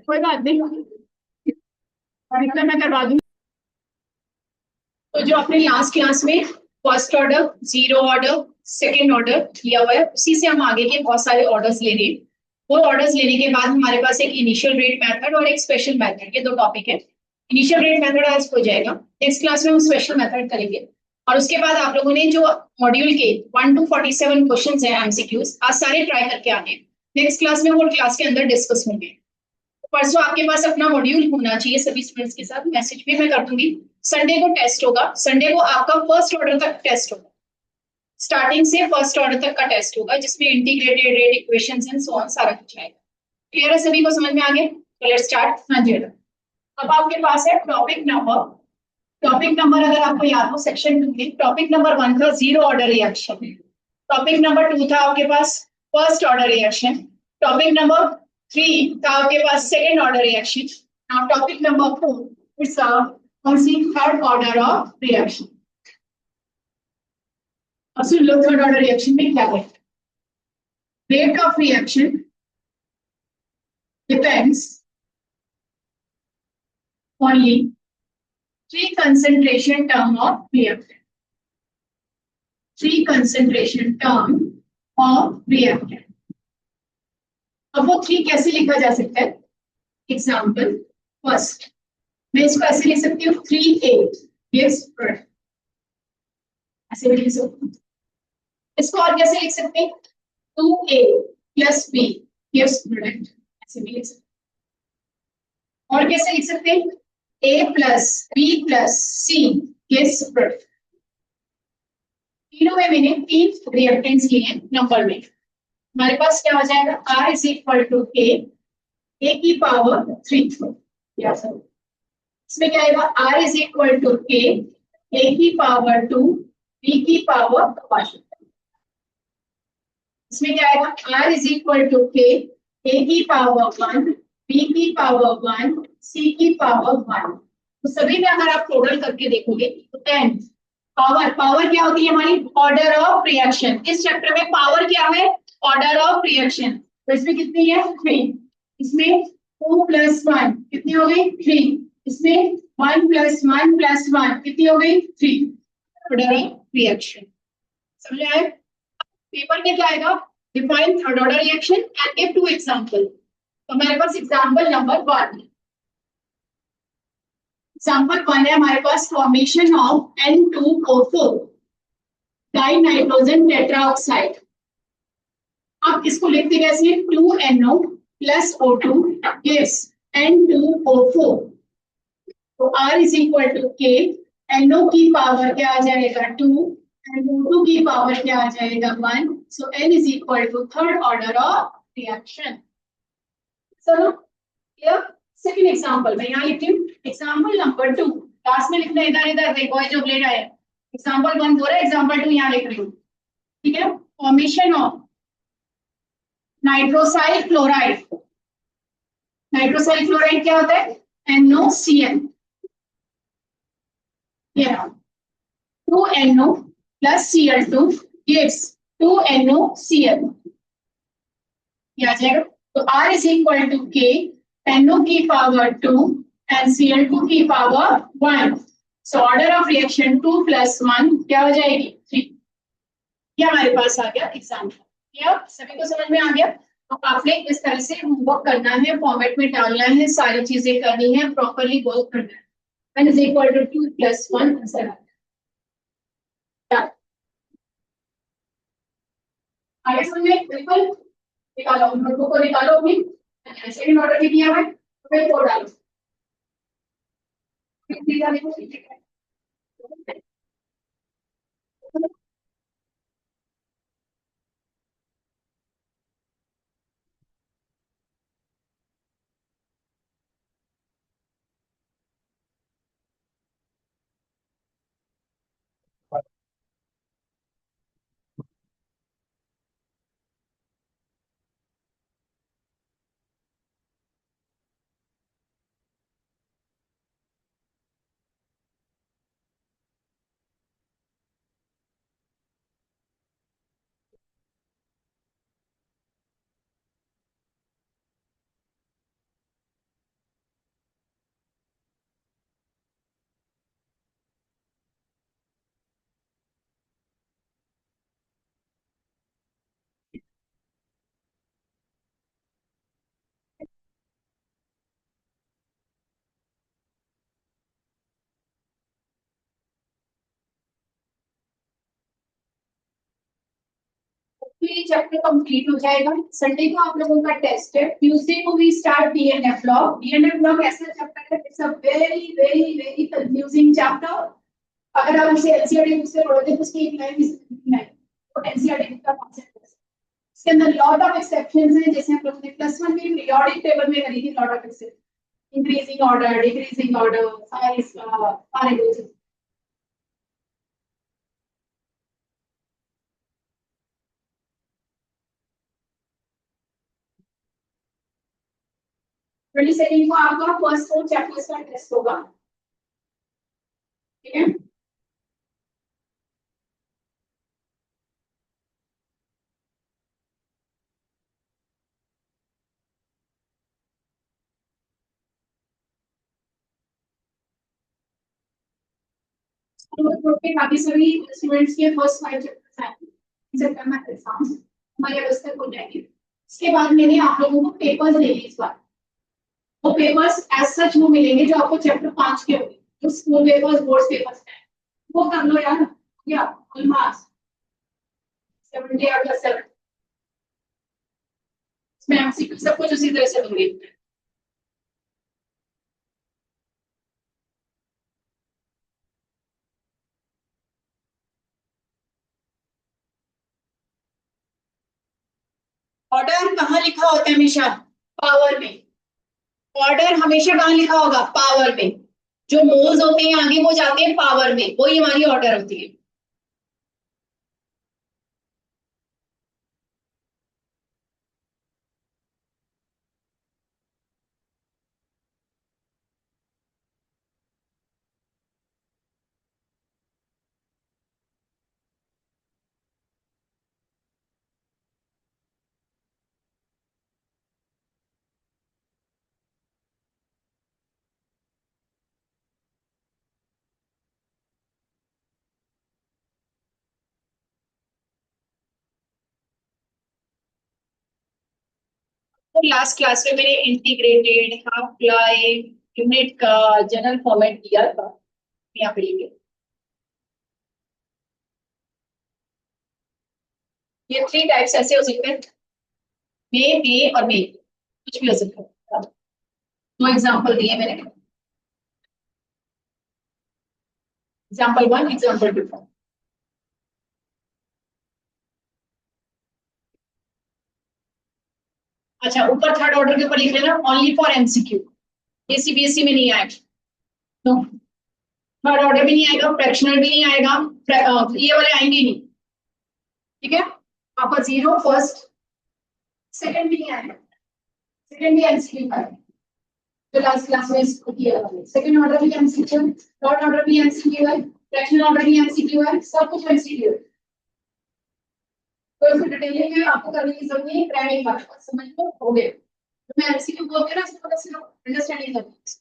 कोई बात नहीं, मैं करवा दूंगी। तो जो अपने लास्ट क्लास में first order, zero order, second order लिया हुआ है, उसी से हम आगे के बहुत सारे ऑर्डर्स ले रहे हैं। वो ऑर्डर्स लेने के बाद हमारे पास एक इनिशियल रेट मेथड और एक स्पेशल मेथड, ये दो टॉपिक है। इनिशियल रेट मेथड आज हो जाएगा, नेक्स्ट क्लास में हम स्पेशल मेथड करेंगे। और उसके बाद आप लोगों ने जो मॉड्यूल के 1 to 47 क्वेश्चन है एमसीक्यूज, आज सारे ट्राई करके आने हैं। नेक्स्ट क्लास में वो क्लास के अंदर डिस्कस होंगे। परसों आपके पास अपना मॉड्यूल होना चाहिए सभी स्टूडेंट्स के साथ, मैसेज भी मैं कर दूंगी। संडे को टेस्ट होगा, संडे को आपका फर्स्ट ऑर्डर तक टेस्ट होगा, स्टार्टिंग से फर्स्ट ऑर्डर तक का टेस्ट होगा, जिसमें integrated rate equations and so on सारा कुछ आएगा। क्लियर है सभी को, समझ में आ गया? Let's start. हाँ जी, अब आपके पास है टॉपिक नंबर। टॉपिक नंबर अगर आपको याद हो सेक्शन 2 में, टॉपिक नंबर 1 था zero order reaction, topic number 2 था आपके पास first order reaction, topic number 3 था आपके पास second order reaction, now topic number 4 it's third order of reaction. अब सुन लो थर्ड ऑर्डर रिएक्शन में क्या है। Rate of reaction depends only three concentration term of reactant, three concentration term of reactant। अब वो थ्री कैसे लिखा जा सकता है? एग्जाम्पल फर्स्ट, मैं इसको ऐसे लिख सकती हूँ 3A gives product, ऐसे भी लिख सकती हूँ। इसको और कैसे लिख सकते हैं? 2A plus B gives product, ऐसे भी लिख सकते हैं। और कैसे लिख सकते हैं? A plus B plus C gives product। तीनों में मैंने तीन रिएक्टेंट्स लिए नंबर में, हमारे पास क्या हो जाएगा? R is equal to K, A की पावर 3, या सर इसमें क्या आएगा? R is equal to K, A की पावर 2, B की पावर 1। इसमें क्या आएगा? R is equal to K, A की पावर 1, B की पावर 1, C की पावर 1। तो सभी में अगर आप टोटल करके देखोगे तो 10। पावर, पावर क्या होती है हमारी? Order of reaction. इस चैप्टर में पावर क्या है? Order of reaction. तो इसमें कितनी है? 3। इसमें 2 + 1 कितनी हो गई? 3। इसमें 1 + 1 + 1 कितनी हो गई? 3। ऑर्डर ऑफ रिएक्शन समझ आए? पेपर में क्या आएगा? Define third order reaction and give 2 example. तो हमारे पास एग्जांपल नंबर 1, एग्जांपल 1 है हमारे पास formation of N2O4 dinitrogen tetroxide. आप इसको लिखते कैसे? 2NO plus O2 gives N2O4। तो R is equal to K, NO की पावर क्या आ जाएगा? 2 and O2 की पावर क्या आ जाएगा? 1। So N is equal to third order of reaction। चलो क्लियर? सेकंड एग्जांपल मैं यहाँ लिखती हूँ, एग्जांपल नंबर 2। लास्ट में लिखना इधर इधर देखो जो ब्लेड है। एग्जांपल 1 बोला, एग्जांपल 2 यहाँ लिख रही हूँ, ठीक है? Formation of nitrosyl chloride. Nitrosyl chloride क्या होता है? NOCl। 2NO plus Cl2 gives 2NOCl, आ जाएगा। तो R is equal to K, NO की पावर 2 and Cl2 की power 1। So order of reaction 2 + 1 क्या हो जाएगी? 3। ये हमारे पास आ गया एग्जाम्पल। क्या सभी को समझ में आ गया? तो आपने इस तरह से होमवर्क करना है, फॉर्मेट में डालना है, सारी चीजें करनी है, प्रॉपरली वर्क करना है। N is equal to 2 + 1 answer आगे समझे? बिल्कुल निकालो, नोटबुक को निकालो अपनी, सेकंड ऑर्डर भी दिया है तो फिर कोड डालो। तो ये चैप्टर कंप्लीट हो जाएगा। संडे को आप लोगों का टेस्ट है, ट्यूसडे को we start DNF law. DNF law ऐसा चैप्टर है, it's a very very very confusing chapter. अगर आप उसे एनसीईआरटी बुक से पढ़ोगे तो उसकी एक लाइन नहीं, तो एनसीईआरटी बुक का कॉन्सेप्ट है। इसके अंदर लॉट ऑफ एक्सेप्शंस हैं, जैसे हम लोगों ने +1 में पीरियोडिक टेबल में करी थी, lot of exception, increasing order, decreasing order, सारे कुछ। ट्वेंटी सेकेंड को आपका फर्स्ट 4 चैप्टर्स का टेस्ट होगा, ठीक है। ग्रुप के बाकी सभी स्टूडेंट्स के फर्स्ट 5 चैप्टर्स आएंगे सितंबर में, एग्जाम्स हमारे अगस्त तक हो जाएंगे। इसके बाद मैंने आप लोगों को पेपर्स ले लिए इस बार। वो पेपर्स एज सच वो मिलेंगे जो आपको चैप्टर 5 के होंगे, जो स्कूल पेपर्स, बोर्ड पेपर्स हैं, वो कर लो यार। या फुल मार्क्स 70 और +7, इसमें एमसीक्यू सब कुछ उसी तरह से होंगे। ऑर्डर कहाँ लिखा होता है हमेशा? पावर में। ऑर्डर हमेशा कहाँ लिखा होगा? पावर में। जो मोल्स होते हैं आगे वो जाते हैं पावर में, वही हमारी ऑर्डर होती है। तो लास्ट क्लास में मैंने इंटीग्रेटेड, हाफ लाइफ, यूनिट का जनरल फॉर्मेट दिया था, यहाँ पे लिखे। ये 3 टाइप्स ऐसे हो सकते हैं, मे और मे, कुछ भी हो सकता है। दो एग्जांपल दिए मैंने, एग्जांपल 1, एग्जांपल 2। अच्छा, ऊपर थर्ड ऑर्डर के ऊपर लिख लेना, ओनली फॉर एमसीक्यू। ये सीबीएसई में नहीं आएगा, तो थर्ड ऑर्डर भी नहीं आएगा, फ्रैक्शनल भी नहीं आएगा, ये वाले आएंगे ही नहीं, ठीक है। आपका 0 फर्स्ट, सेकंड भी नहीं आएगा, सेकंड भी एमसीक्यू का है, जो लास्ट क्लास में इसको किया था। सेकंड ऑर्डर भी एमसीक्यू, थर्ड ऑर्डर भी एमसीक्यू है, फ्रैक्शनल ऑर्डर भी एमसीक्यू है, सब कुछ एमसीक्यू है। तो इसको डिटेलिंग में आपको करने की जरूरत नहीं है, प्राइमरी बात समझ लो, हो गया। तो मैं एमसीक्यू बोल के ना इसको बस सिर्फ अंडरस्टैंडिंग करनी है।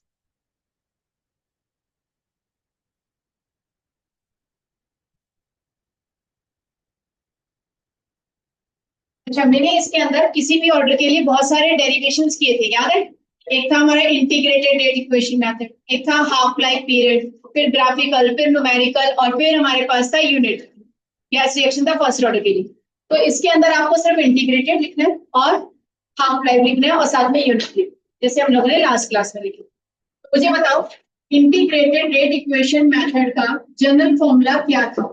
अच्छा, मैंने इसके अंदर किसी भी ऑर्डर के लिए बहुत सारे डेरिवेशंस किए थे, याद है? एक था हमारा इंटीग्रेटेड रेट इक्वेशन मेथड, एक था हाफ लाइफ पीरियड, फिर ग्राफिकल, फिर न्यूमेरिकल, और फिर हमारे पास था यूनिट गैस रिएक्शन था फर्स्ट ऑर्डर के लिए। तो इसके अंदर आपको सिर्फ इंटीग्रेटेड लिखना है और हाफ लाइफ लिखना है और साथ में यूनिट लिखना है, जैसे हम लोगों ने लास्ट क्लास में लिखा। तो मुझे बताओ, इंटीग्रेटेड रेट इक्वेशन मेथड का जनरल फॉर्मूला क्या था?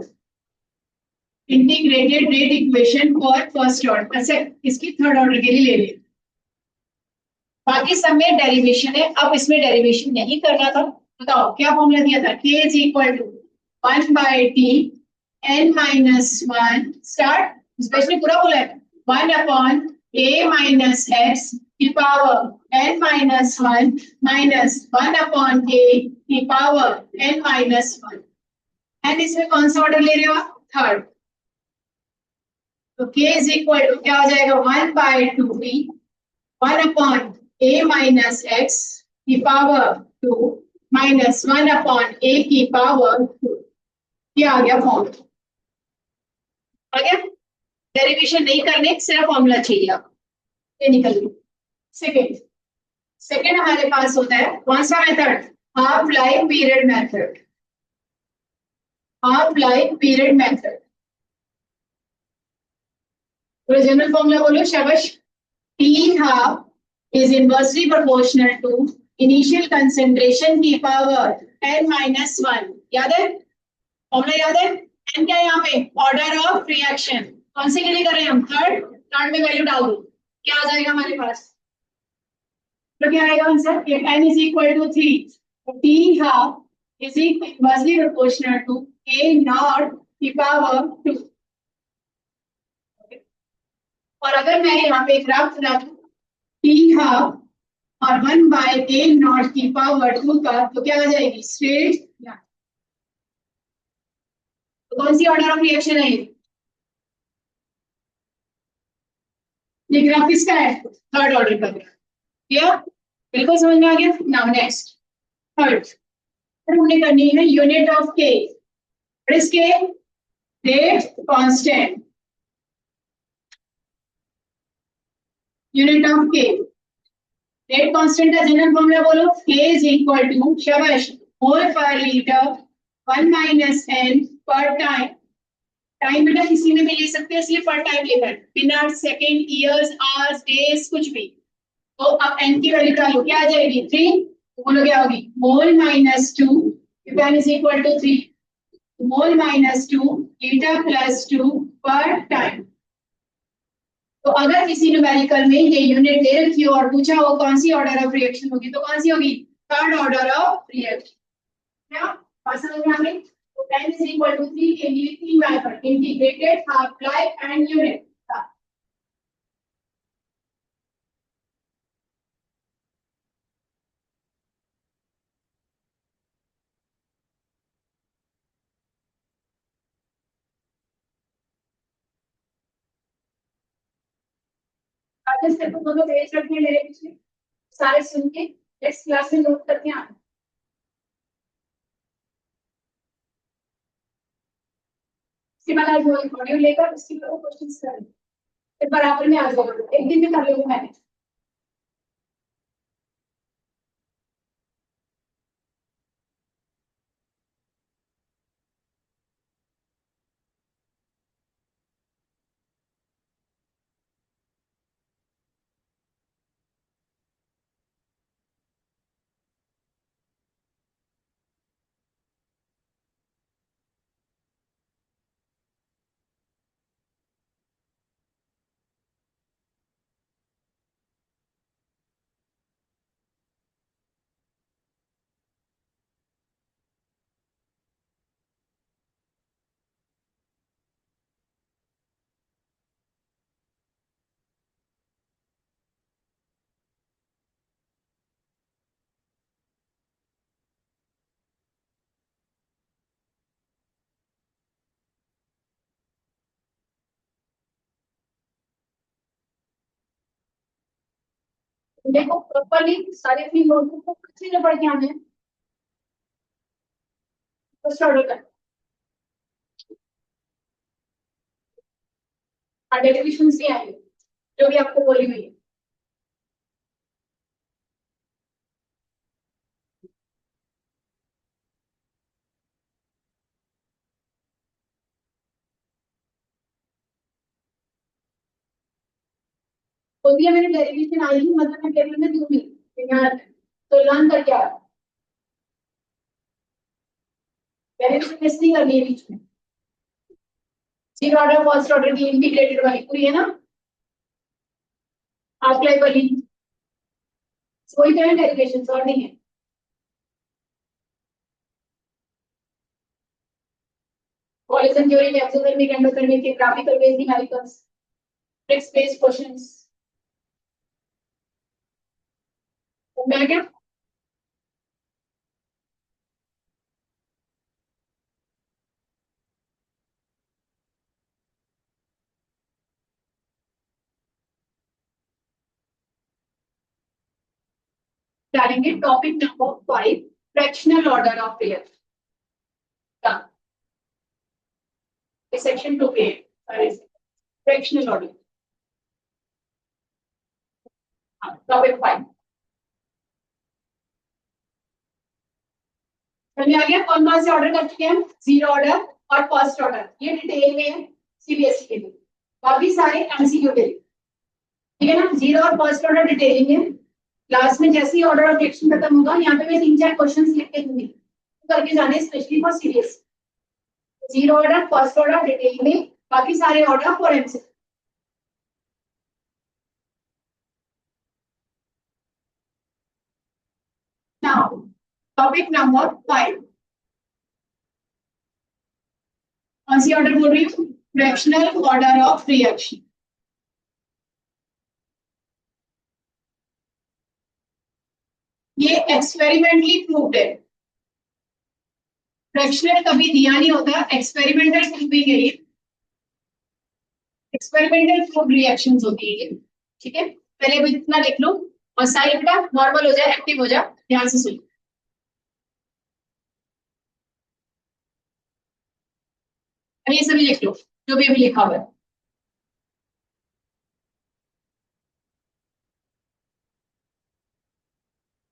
Integrated rate equation for first order, अच्छा इसकी थर्ड ऑर्डर के लिए ले लें, बाकी सब में डेरिवेशन है। अब इसमें डेरिवेशन नहीं करना था, बताओ क्या फॉर्मूला दिया था? k is equal to 1/t n-1 start, specially पूरा बोला है, 1/a माइनस x की पावर n-1 माइनस 1/a की पावर n-1। एंड इसमें कौन सा ऑर्डर ले रहे हो आप? थर्ड। तो k इज इक्वल टू क्या हो जाएगा? 1/2t 1/a माइनस x की पावर 2 माइनस 1/a की पावर 2। ये आ गया फॉर्मूला, आ गया। डेरिवेशन नहीं करने, सिर्फ फॉर्मूला चाहिए आपको, ये निकल गया। सेकेंड, सेकेंड हमारे पास होता है कौन सा method? Half life period method. Half life period method, तो जनरल फॉर्मूला बोलो शाबाश। T half is inversely proportional to initial concentration की power n minus 1। याद है फॉर्मूला याद है? n क्या है यहाँ पे? Order of reaction. कौन से के लिए कर रहे हैं हम? थर्ड। थर्ड में वैल्यू डाल दो, क्या आ जाएगा हमारे पास? तो क्या आएगा answer? n is equal to 3। T half is inversely proportional to a naught की power 2। और अगर मैं यहाँ पे ग्राफ रखूं T half और 1/a0 की पावर 2 का, तो क्या आ जाएगी? Straight line. तो कौन सी ऑर्डर ऑफ रिएक्शन है ये ग्राफ किसका है? थर्ड ऑर्डर का ग्राफ। क्लियर? बिल्कुल समझ में आ गया। नाउ नेक्स्ट थर्ड हमने करनी है यूनिट ऑफ के। व्हाट इज के? Rate constant. यूनिट ऑफ के रेट कांस्टेंट का जनरल फॉर्मूला बोलो। K इज इक्वल टू शाबाश मोल पर लीटर 1 माइनस n पर टाइम। टाइम बेटा किसी में भी ले सकते हैं, इसलिए पर टाइम लेकर, minute, second, years, hours, days, कुछ भी। तो अब n की वैल्यू डालो, क्या आ जाएगी? 3। तो बोलो क्या होगी? Mole minus 2 n is equal to 3। Mole minus 2 litre plus 2 per time. तो अगर किसी न्यूमेरिकल में ये यूनिट दे रखी हो और पूछा हो कौन सी ऑर्डर ऑफ रिएक्शन होगी, तो कौन सी होगी? Third order of reaction. क्या बात समझ में आ गई? तो n is equal to 3 के लिए तीन method, integrated, half life and unit. आगे से तो दोनों पेज रखने मेरे पीछे, सारे सुन के नेक्स्ट क्लास में नोट करके आना। इसके बाद आज वो मॉड्यूल लेकर उसके ऊपर क्वेश्चंस करेंगे, फिर बराबर में आ जाएगा, एक दिन में कर लोगे मैनेज। देखो प्रॉपर्ली सारे अपनी नोटबुक को अच्छे से पढ़ के आने हैं। फर्स्ट ऑर्डर का डेरिवेशंस भी आएंगे जो भी आपको बोली हुई है। होती है मेरी डेरिवेशन आएगी, मतलब मैं टेबल में दूंगी यहाँ, तो लर्न करके आ। डेरिवेशन मिस नहीं करनी है बीच में। जीरो ऑर्डर फर्स्ट ऑर्डर की इंटीग्रेटेड वाली पूरी है ना, हाफ लाइफ वाली वही तो है डेरिवेशन, और नहीं है। कॉलिजन थ्योरी, एक्सोथर्मिक, एंडोथर्मिक के graphical based numericals, tricks based questions. तो मैं क्या डालेंगे? Topic number 5, fractional order of reaction, section 2 के फ्रैक्शनल ऑर्डर। टॉपिक 5 समझ आ गया? कौन कौन से ऑर्डर कर चुके हैं? जीरो ऑर्डर और फर्स्ट ऑर्डर, ये डिटेल में है सीबीएसई के लिए। बाकी सारे एमसीक्यू के लिए, ठीक है ना। जीरो और फर्स्ट ऑर्डर डिटेलिंग है। क्लास में जैसे ही ऑर्डर ऑफ रिएक्शन खत्म होगा, यहाँ पे मैं 3-4 क्वेश्चंस लिख के दूंगी, तो करके जाने, specially for serious. Zero order, first order, detailing, बाकी सारे order for MCQ. Now topic number 5, कौन सी ऑर्डर बोल रही हूँ? Fractional order of reaction. ये एक्सपेरिमेंटली प्रूव्ड है, फ्रैक्शनल कभी दिया नहीं होता, एक्सपेरिमेंटल प्रूविंग है ये, एक्सपेरिमेंटल प्रूव रिएक्शंस होती है ये, ठीक है। पहले भी इतना लिख लो और साइड का नॉर्मल हो जाए, एक्टिव हो जाए, ध्यान से सुनो। ये सभी लिख लो जो भी अभी लिखा हुआ है।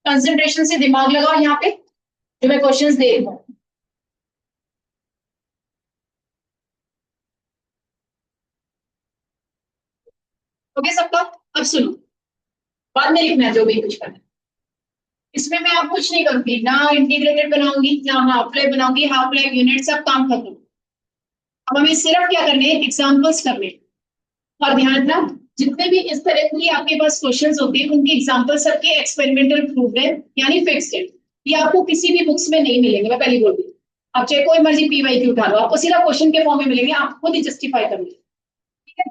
कंसंट्रेशन से दिमाग लगाओ यहाँ पे जो मैं क्वेश्चंस दे रही हूँ। ओके सबका? अब सुनो, बाद में लिखना है जो भी कुछ करना है। इसमें मैं अब कुछ नहीं करूंगी, ना इंटीग्रेटेड बनाऊंगी, ना हाफ लाइफ बनाऊंगी, हाफ लाइफ यूनिट सब काम खत्म। अब हमें सिर्फ क्या करने हैं, एग्जाम्पल्स करने हैं। और ध्यान रखना, जितने भी इस तरह की आपके पास क्वेश्चंस होते हैं, उनकी एग्जांपल सबके एक्सपेरिमेंटल प्रूफ है, यानी फिक्स्ड है। ये आपको किसी भी बुक्स में नहीं मिलेंगे, मैं पहले बोल दूं। आप चाहे कोई मर्जी पीवाईक्यू उठा लो, आपको सीधा क्वेश्चन के फॉर्म में मिलेंगे, आप खुद ही जस्टिफाई कर लो, ठीक है।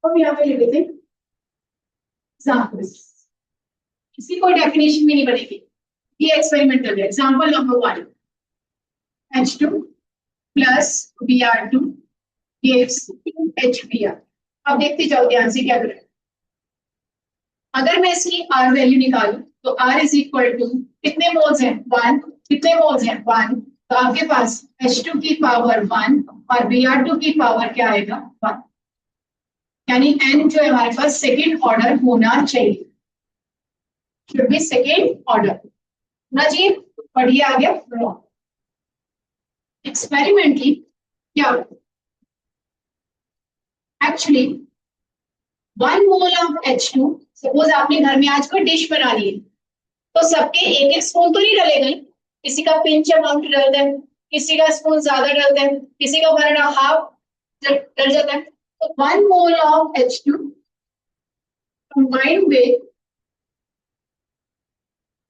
अब यहाँ पे लिख देते हैं एग्जाम्पल्स, इसकी कोई डेफिनेशन भी नहीं बनेगी, ये एक्सपेरिमेंटल है। Example number 1, H2 plus Br2 gives HBr। अब देखते जाओ ध्यान से क्या करें। अगर मैं इसकी आर वैल्यू निकालू तो आर इज इक्वल टू कितने मोल्स हैं, 1। कितने मोल्स हैं, 1। तो आपके पास H2 की पावर 1 और Br2 की पावर क्या आएगा, 1। यानी N जो है हमारे पास सेकेंड ऑर्डर होना चाहिए, शुड बी सेकेंड ऑर्डर ना जी। बढ़िया आ गया। एक्सपेरिमेंटली क्या, actually 1 mole of H2, suppose आपने घर में आज कोई डिश बना ली है, तो सबके एक एक स्पून तो नहीं डलेगा, किसी का पिंच अमाउंट डलता है, किसी का स्पून ज्यादा डलता है, किसी का 1.5 डल जाता है। तो 1 mole of H2 combined with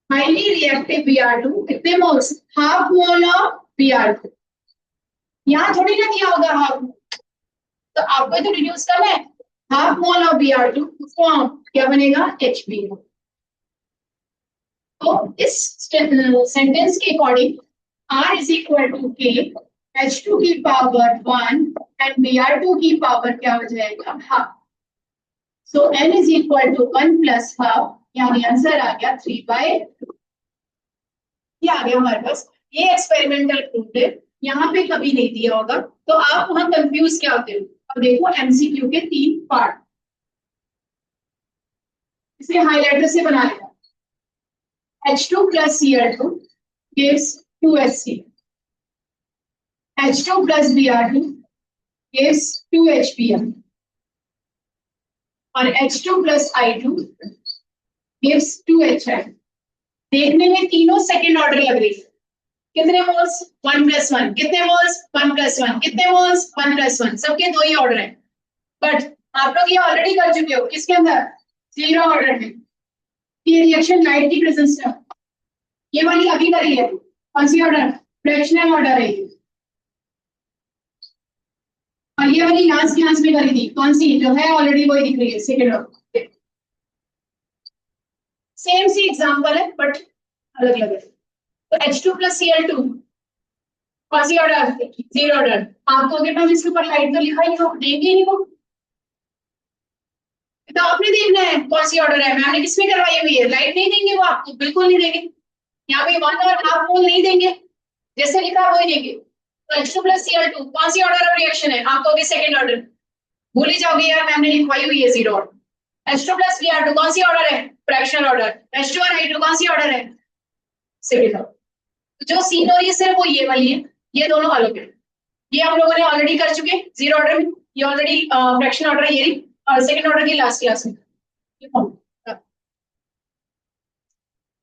highly reactive Br2, कितने moles, half mole of Br2। यहाँ थोड़ी ना दिया होगा हाफ, तो आपको तो रिड्यूस करना है, half mole of Br2 form क्या बनेगा, HBr। तो इस सेंटेंस के according R is equal to k H2 की पावर 1 एंड Br2 की पावर क्या हो जाएगा, half. So N is equal to 1 plus half, यानी आंसर आ गया 3/2। ये आ गया हमारे पास, ये एक्सपेरिमेंटल प्रूफ है, यहाँ पे कभी नहीं दिया होगा, तो आप वहां कंफ्यूज क्या होते हो। अब देखो एमसीक्यू के 3 पार्ट, इसे हाईलाइटर से बना लेगा। H2 plus Cl2 gives 2HC, H2 plus Br2 gives 2HBr और H2 plus I2 gives 2HI। देखने में तीनों सेकेंड ऑर्डर लग रही है। कितने मोल्स, 1 प्लस 1। कितने मोल्स, 1 प्लस 1। कितने मोल्स, 1 प्लस 1। सबके दो ही ऑर्डर है, बट आप लोग ये ऑलरेडी कर चुके हो, किसके अंदर, जीरो ऑर्डर में। ये रिएक्शन लाइट की प्रेजेंस में, ये वाली अभी करी है, कौन सी ऑर्डर, फ्रैक्शनल ऑर्डर है ये। और ये वाली लास्ट क्लास में करी थी, कौन सी, जो है ऑलरेडी वही दिख रही है, सेकेंड ऑर्डर। सेम सी एग्जांपल है बट अलग अलग है। तो H2 प्लस Cl2 कौन सी ऑर्डर, जीरो ऑर्डर। आपको अगर मैम इसके ऊपर लाइट तो लिखा ही हो, देंगे नहीं वो, तो आपने देखना है कौन सी ऑर्डर है। मैम ने किसमें करवाई हुई है, लाइट नहीं देंगे वो आपको, बिल्कुल नहीं देंगे। यहाँ पे 1 और हाफ मोल नहीं देंगे, जैसे लिखा वही देंगे। तो H2 प्लस Cl2 कौन सी ऑर्डर ऑफ रिएक्शन है, आप कहोगे सेकंड ऑर्डर, भूल ही जाओगे यार मैम ने लिखवाई हुई है zero order. H2 plus Br2 कौन सी ऑर्डर है, फ्रैक्शनल ऑर्डर। H2 और I2 कौन सी ऑर्डर है, सेकंड ऑर्डर। जो सीन हो रही है सिर्फ वो ये वाली है, ये दोनों अलग है। ये हम लोगों ने ऑलरेडी कर चुके जीरो ऑर्डर में, ये ऑलरेडी फ्रैक्शन ऑर्डर है, ये सेकंड ऑर्डर की लास्ट क्लास में ये फॉर्म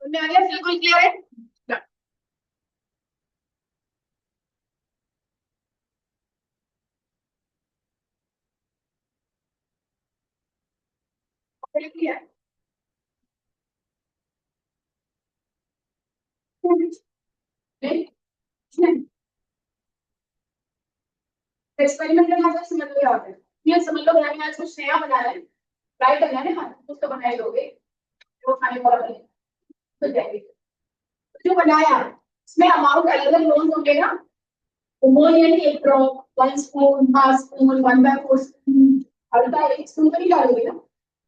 में आ गया, बिल्कुल क्लियर है। क्लियर एक्सपेरिमेंट में मतलब समझ लो क्या होता है, ये समझ लो बनाने आज कुछ नया बना रहे हैं, ट्राई करना है ना, कुछ तो बनाए लोगे वो खाने वाला बने तो जाएंगे। तो जो बनाया उसमें अमाउंट अलग अलग लोन होंगे ना, मोल यानी एक drop, one spoon, half spoon, one by four spoon, हल्का एक स्पून तो नहीं डालोगे ना,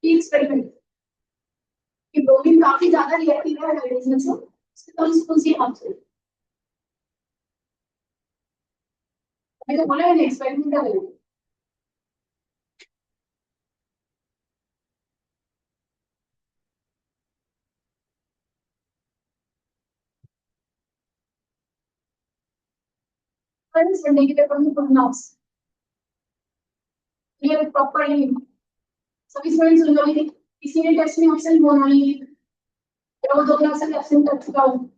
ये एक्सपेरिमेंट कि ब्रोमीन काफी ज्यादा रिएक्टिव है हाइड्रोजन से, इसके कम स्पून से हम से मैंने तो बोला है एक्सपेरिमेंट कर लेंगे। पर संडे के पेपर में पढ़ना ये प्रॉपरली सभी स्टूडेंट्स सुन लो, किसी ने टेस्ट में ऑप्शन होना नहीं है, वो दो क्लास से एब्सेंट कर चुका हूँ,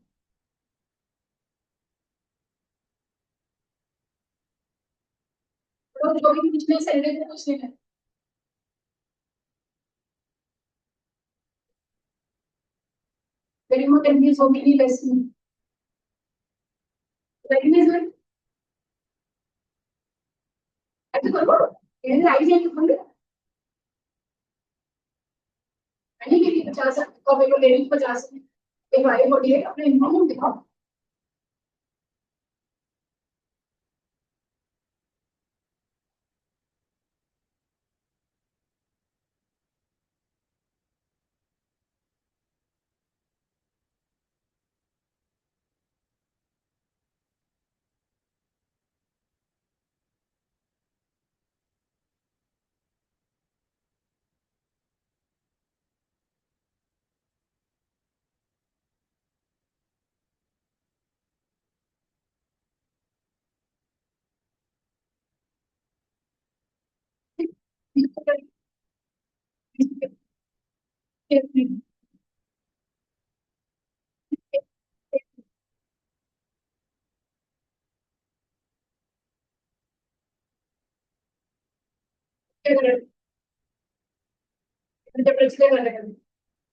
तो जो भी पिछले संडे को पूछने का वेरी मोर कंफ्यूज हो गई टेस्ट में रेडीनेस में ऐसे करो, ये राइट हैंड खोल, यानी कि 50 कॉपी को लेनी 50 एक बारे को दिए अपने इन्फॉर्म दिखाओ।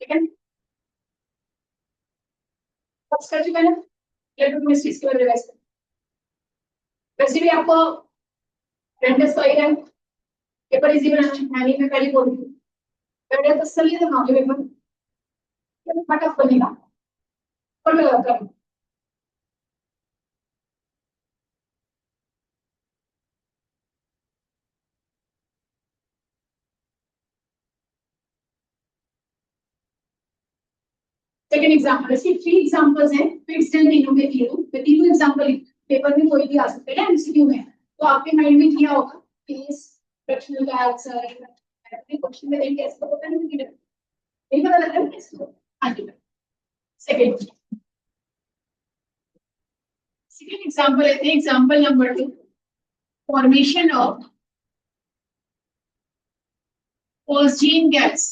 ठीक है, फर्स्ट कर चुका है ना, इलेक्ट्रोकेमिस्ट्री इसके बारे में वैसे भी आपको रेंडस तो ही है, पेपर इजी बनाना है, नहीं मैं पहले बोल रही हूँ, पहले तो सही है ना पेपर फटाफट बनेगा और मैं करता हूँ। सेकंड एग्जांपल, इसके थ्री एग्जांपल्स हैं, फिक्स्ड हैं तीनों के तीनों, मैं तीनों एग्जांपल पेपर में कोई भी आ सकते हैं एमसीक्यू में, तो आपके माइंड में किया होगा कि इस प्रश्न का आंसर है, क्वेश्चन में देख कैसे पता नहीं, नहीं पता लग रहा है कैसे। हाँ जी, सेकंड सेकंड एग्जांपल लेते हैं, example number 2, formation of ozone gas.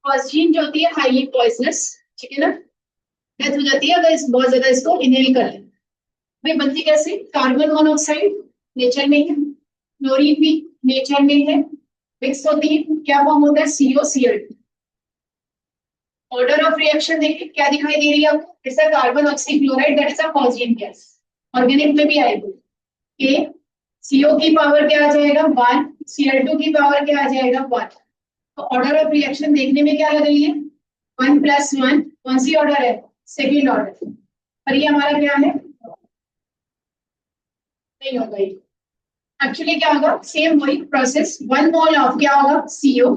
Ozone जो होती है हाईली पॉइजनस, ठीक है ना, डेथ हो जाती है अगर इस बहुत ज्यादा इसको इनहेल कर ले। भाई बनती कैसे, कार्बन मोनोऑक्साइड नेचर में है, क्लोरीन भी नेचर में है, मिक्स होती है, क्या फॉर्म होता है, COCl2। ऑर्डर ऑफ रिएक्शन देखिए क्या दिखाई दे रही है आपको, it's a carbon oxychloride that is a positive gas, organic में भी आएगी, के CO की पावर क्या आ जाएगा 1, Cl2 की पावर क्या आ जाएगा 1। तो ऑर्डर ऑफ रिएक्शन देखने में क्या लग रही है, 1+1, कौन सी ऑर्डर है, सेकेंड ऑर्डर, और ये हमारा क्या है, नहीं होगा ये, एक्चुअली क्या होगा, सेम वही प्रोसेस, 1 मोल ऑफ क्या होगा CO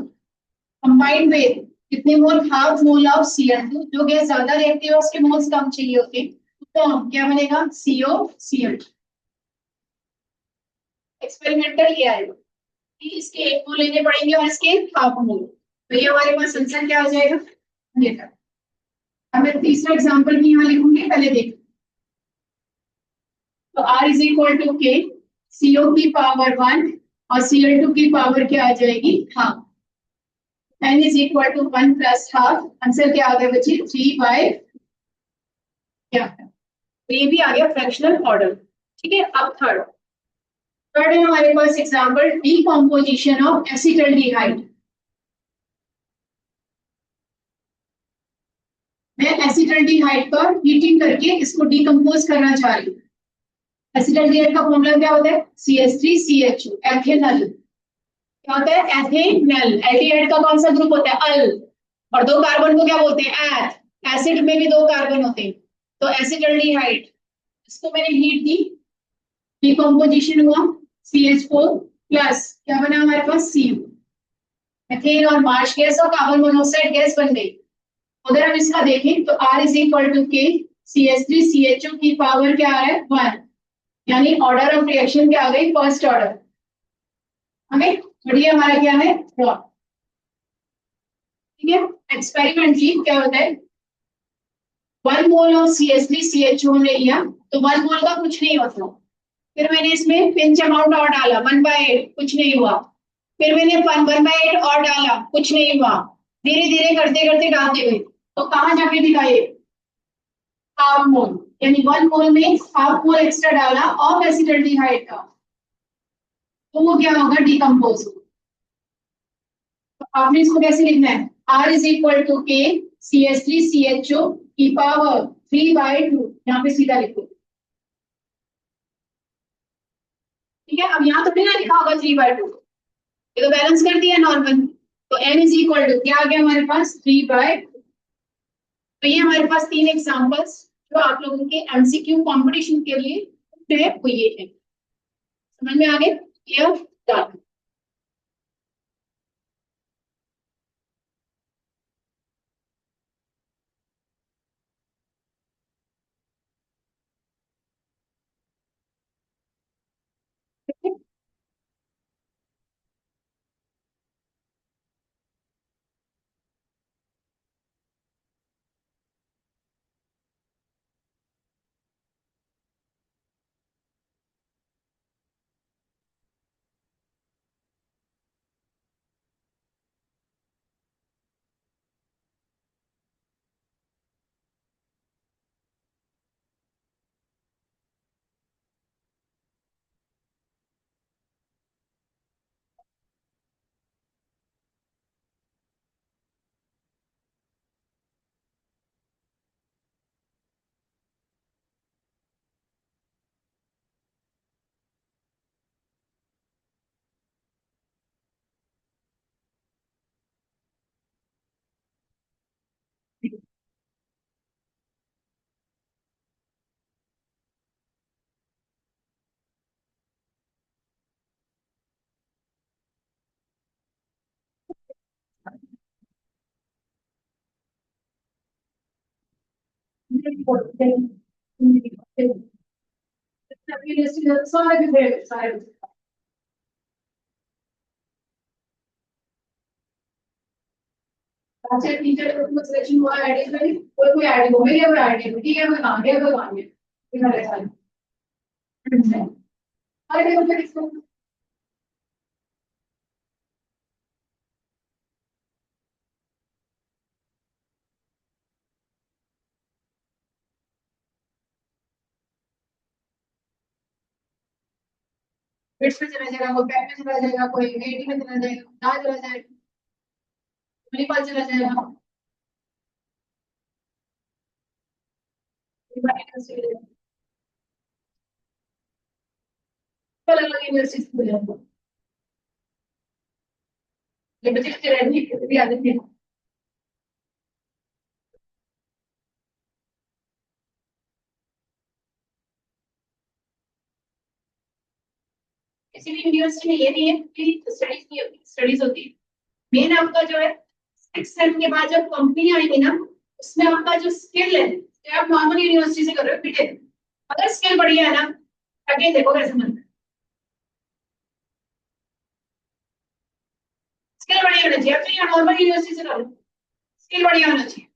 कंबाइंड विद कितने मोल, हाफ मोल ऑफ Cl2, जो गैस ज्यादा रिएक्टिव है उसके मोल्स कम चाहिए होते हैं, तो क्या बनेगा COCl2। एक्सपेरिमेंटल ये आएगा कि इसके 1 मोल लेने पड़ेंगे और इसके हाफ मोल, तो ये हमारे पास आंसर क्या हो जाएगा, ये था। अब मैं तीसरा एग्जांपल भी यहाँ लिखूंगी, पहले देख। तो R is equal to k, CO की पावर 1 और Cl2 की पावर क्या आ जाएगी, half. n is equal to 1 plus half. Answer क्या आ गया बच्चे, 3 बाय क्या है, तो ये भी आ गया फ्रैक्शनल ऑर्डर। ठीक है, अब थर्ड है हमारे पास एग्जांपल, डीकंपोजिशन ऑफ एसिटल्डिहाइड। मैं एसिटल्डिहाइड का हीटिंग करके इसको डीकंपोज करना चाह रही हूँ। एसिटल्डिहाइड का फॉर्मूला क्या होता है, CH3CHO, एथेनल। क्या होता है, एथेनल। एल्डिहाइड का कौन सा ग्रुप होता है, अल, और दो कार्बन को क्या बोलते हैं, एथ। एसिड में भी दो कार्बन होते हैं, तो एसिटल्डिहाइड, इसको मैंने हीट दी, डिकम्पोजिशन हुआ, CH4 प्लस क्या बना हमारे पास, Cu। एथेन और मार्श गैस और कार्बन मोनोऑक्साइड गैस बन गई। अगर हम इसका देखें तो R इज इक्वल टू के, CH3CHO की पावर क्या आ रहा है, 1, यानी ऑर्डर ऑफ रिएक्शन क्या आ गई, फर्स्ट ऑर्डर। हमें बढ़िया, हमारा क्या है, रॉ। ठीक है, एक्सपेरिमेंट की क्या होता है, 1 मोल ऑफ CH3CHO ने लिया, तो 1 मोल का कुछ नहीं होता। फिर मैंने इसमें पिंच अमाउंट और डाला, 1/8, कुछ नहीं हुआ। फिर मैंने 1/8 और डाला, कुछ नहीं हुआ। धीरे धीरे करते करते डालते गए, तो कहाँ जाके दिखाए, हाफ मोल, यानी 1 मोल में हाफ मोल एक्स्ट्रा डाला ऑफ एसिटल्डिहाइड का, तो वो क्या होगा, डिकम्पोज। तो आपने इसको कैसे लिखना है, R इज इक्वल टू के, CH3CHO की पावर 3/2, यहाँ पे सीधा लिखो। ठीक है, अब यहाँ तो नहीं ना लिखा होगा 3/2, ये तो बैलेंस कर दिया नॉर्मल। तो n इज इक्वल टू क्या आ गया हमारे पास, 3/2। तो ये हमारे पास तीन एग्जांपल्स जो आप लोगों के MCQ कंपटीशन के लिए है, वो ये है। समझ में आ गए, क्लियर, डन। सारे अच्छा, टीचर को सिलेक्शन हुआ एडिशनली, कोई कोई ऐड हो, मेरे कोई ऐड नहीं, ठीक है, मैं काम दिया, कोई काम नहीं, इधर है सारे। अरे देखो फिर इसको, फिट्स में चला जाएगा, वो पैक में चला जाएगा, कोई एडी में चला जाएगा, ना चला जाएगा, मणिपाल चला जाएगा, अलग अलग यूनिवर्सिटी खुल जाएगा। ये बच्चे बच्चे रहने की भी आदत है। किसी भी यूनिवर्सिटी में ये नहीं है कि स्टडीज नहीं होती, स्टडीज होती है। मेन आपका जो है 6 सेम के बाद जब कंपनी आएगी ना, उसमें आपका जो स्किल है, जो आप नॉर्मल यूनिवर्सिटी से कर रहे हो बीटेक, अगर स्किल बढ़िया है ना, आगे देखो कैसे बनता है। स्किल बढ़िया होना चाहिए, आप नॉर्मल यूनिवर्सिटी से कर रहे हो, स्किल बढ़िया होना चाहिए।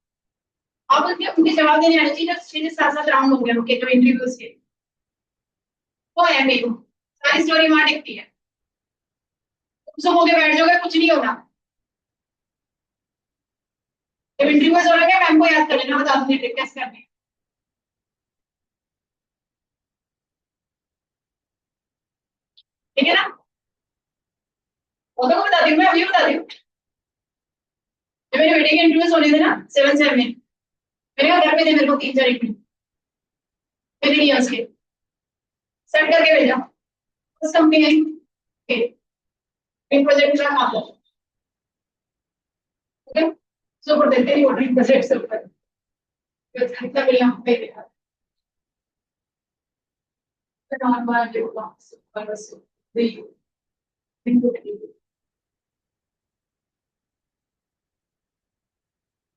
अब उनके जवाब देने आने चाहिए, जब 6-7 राउंड हो गए उनके जो इंटरव्यूज के, वो है मेरे सारी स्टोरी वहां दिखती है। सब हो गए, बैठ जाओगे, कुछ नहीं होगा। जब इंटरव्यूज हो रहा है मैम को याद कर लेना, बता दूंगी ट्रिक कैसे करनी है। ठीक है ना? वो तो बता दी, मैं अभी बता दी। जब मेरे बेटे के इंटरव्यूज होने थे ना 7-7 में, मैंने कहा घर पे दे मेरे को 3-4 इंटरव्यू, मैंने लिया उसके सेट करके भेजा उस कंपनी में, एक प्रोजेक्ट का काम। ओके, सो कर देते हैं वो प्रोजेक्ट से ऊपर कितना मिला पे देखा, तो नॉर्मल जो सुपर बस दे इनपुट की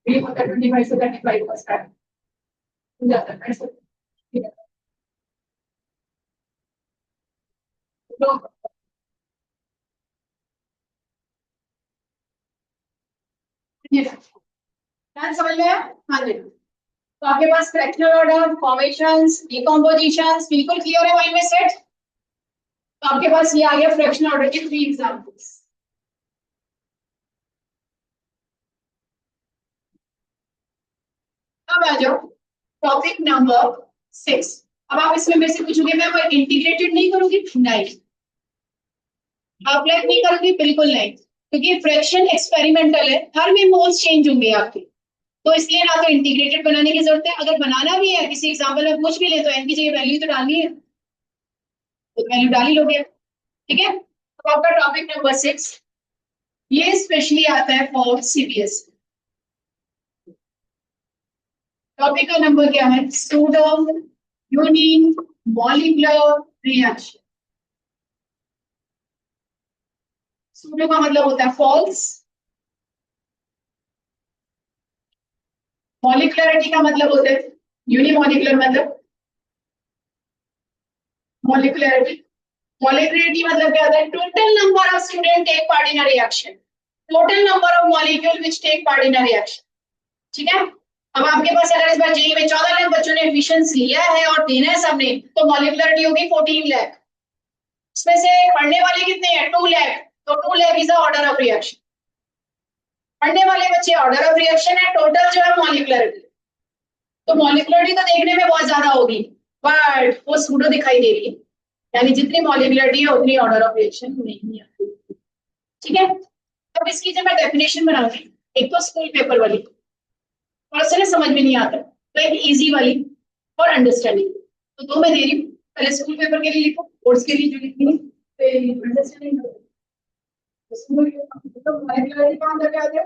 ये होता है 25 से 35% हो जाता है ऐसे। ठीक है, तो ये ध्यान समझ में आया? हाँ जी। तो आपके पास फ्रैक्शनल ऑर्डर, फॉर्मेशंस, डिकम्पोजिशंस बिल्कुल क्लियर है माइंड में सेट। तो आपके पास ये आ गया फ्रैक्शनल ऑर्डर के 3 एग्जांपल्स। अब आ जाओ टॉपिक नंबर 6। अब आप इसमें मेरे से पूछोगे मैं वो इंटीग्रेटेड नहीं करूंगी, नहीं। हाफ लाइफ नहीं करूंगी, बिल्कुल नहीं, क्योंकि फ्रैक्शन एक्सपेरिमेंटल है, हर में मोल्स चेंज होंगे आपके। तो इसलिए ना तो इंटीग्रेटेड बनाने की जरूरत है, अगर बनाना भी है किसी एग्जाम्पल में पूछ भी ले तो एन की जगह वैल्यू तो डालनी है, तो वैल्यू डाल ही लोगे। ठीक है, तो आपका टॉपिक नंबर 6 ये स्पेशली आता है फॉर सीबीएस। टॉपिक का नंबर क्या है? Pseudo unique molecular reaction. Pseudo का मतलब होता है फॉल्स, मॉलिक्युलरिटी का मतलब होता है यूनिमॉलिक्यूलर, मतलब मॉलिक्युलरिटी। मॉलिक्युलरिटी मतलब क्या होता है? Total number of student take part in a reaction, total number of molecule which take part in a reaction. ठीक है, अब आपके पास अगर इस बार जेई में 14 लाख बच्चों ने एडमिशन लिया है और देना है सबने, तो मॉलिक्युलरिटी होगी 14 लाख। इसमें से पढ़ने वाले कितने हैं? 2 लाख। तो 2 lakh is the order of reaction. पढ़ने वाले बच्चे ऑर्डर ऑफ रिएक्शन है, टोटल जो है मॉलिक्युलरिटी। तो मॉलिक्युलरिटी तो देखने में बहुत ज्यादा होगी, बट वो सूडो दिखाई दे रही है, यानी जितनी मॉलिक्युलरिटी है उतनी ऑर्डर ऑफ रिएक्शन नहीं आती। ठीक है, अब इसकी जब मैं डेफिनेशन बनाऊंगी, एक तो स्कूल पेपर वाली पर्सन समझ में नहीं आता, तो एक इजी वाली और अंडरस्टैंडिंग, तो दो मैं दे रही हूँ। पहले स्कूल पेपर के लिए लिखो, कोर्स के लिए जो लिखनी है अंडरस्टैंडिंग। तो मॉलिक्युलरिटी का अंदर क्या आ गया,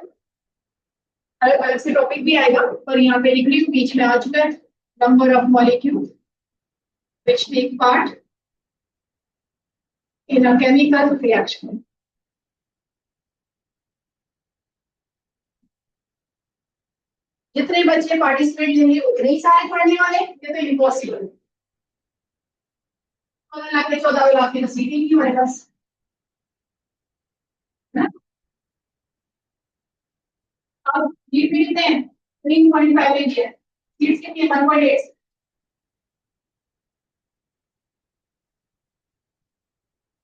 अलग अलग से टॉपिक भी आएगा, पर यहाँ पे लिख रही हूँ, बीच में आ चुका है number of molecule which take part in a chemical reaction. जितने बच्चे पार्टिसिपेट लेंगे उतने ही सारे पढ़ने वाले, ये तो इम्पॉसिबल। 14 लाख के 14 लाख की तो सीटें नहीं हमारे पास ना। अब सीट भी कितने हैं? 3.5 लीजिए, सीट्स कितनी है? 1.8।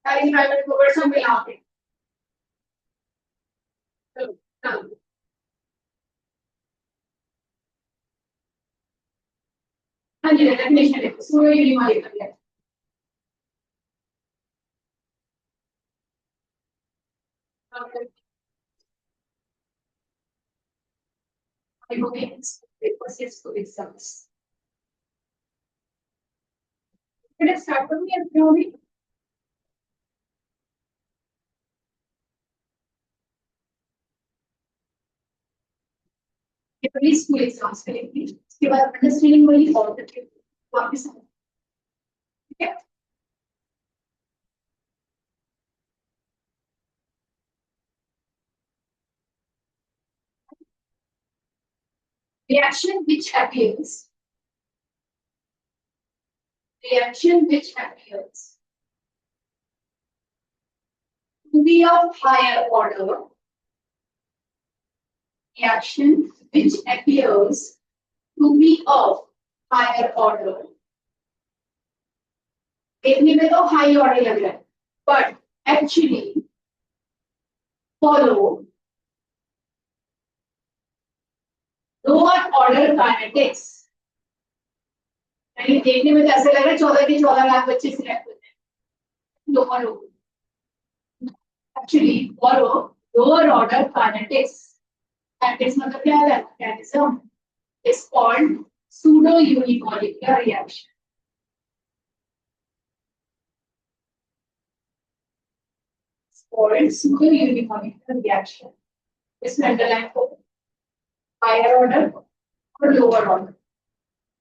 सारी प्राइवेट को परसों मिला के चलो चलो। हाँ जी, डेफिनेशन है सूर्य की बीमारी का है। स्टार्ट करूंगी ये स्कूल एग्जाम्स करेंगे, उसके बाद अंडरस्टैंडिंग वाली और वापस। ठीक है, reaction which appears reaction which appears to be of higher order, reaction which appears to be of higher order. देखने में तो हाई ऑर्डर लग रहा है, but actually follow lower order kinetics. यानी देखने में तो ऐसे लग रहा है 14 के 14 लाख बच्चे सिलेक्ट होते हैं, lower actually follow lower order kinetics. Kinetics मतलब क्या है? Mechanism is called pseudo unimolecular reaction. Called pseudo unimolecular reaction. इसमें अंडरलाइन को हायर ऑर्डर और लोअर ऑर्डर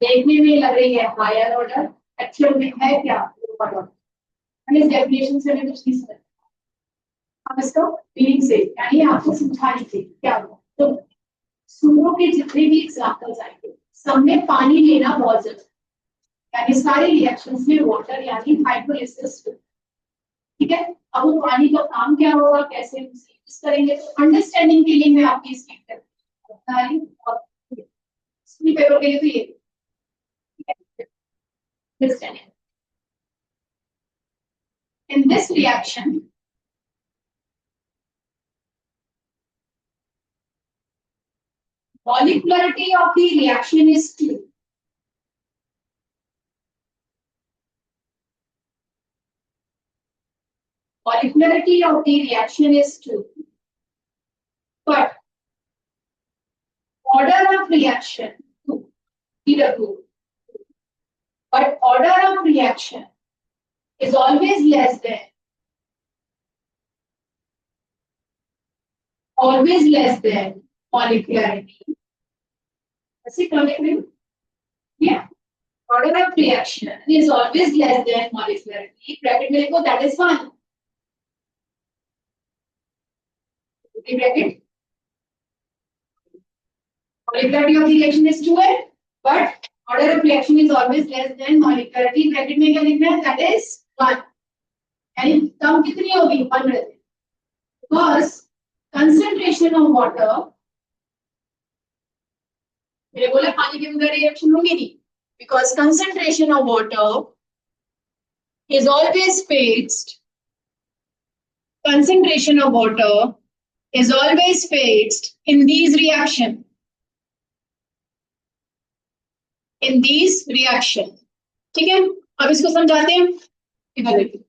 देखने में लग रही है हायर ऑर्डर, एक्चुअल में है क्या लोअर ऑर्डर। इस डेफिनेशन से हमें कुछ नहीं समझ, हम इसको मीनिंग से यानी आपको समझाने के क्या हुआ। तो सूडो के जितने भी एग्जांपल्स आएंगे सब में पानी लेना बहुत जरूरी है, यानी सारे रिएक्शंस में वाटर यानी हाइड्रोलिसिस, ठीक है। अब वो पानी का काम क्या होगा, कैसे यूज करेंगे, तो अंडरस्टैंडिंग के लिए मैं आपकी स्पीड बता रही हूँ और स्कूल पेपर के लिए तो ये understanding. In this reaction, molecularity of the reaction is 2. Molecularity of the reaction is 2. But order of reaction 2. Either 2. But order of reaction is always less than molecularity. Yeah. Order of reaction is always less than molecularity. Bracket में लिखो, that is 1. Bracket. Molecularity of the reaction is 2, but order of reaction is always less than molecularity. Bracket में क्या लिखना है? That is 1. यानी कम कितनी होगी? 1 रहती है। Because concentration of water, मैंने बोला पानी के बगैर रिएक्शन होगी नहीं, because concentration of water is always fixed. Concentration of water is always fixed in these reactions. In these reactions, ठीक है। अब इसको समझाते हैं। इधर देखिए,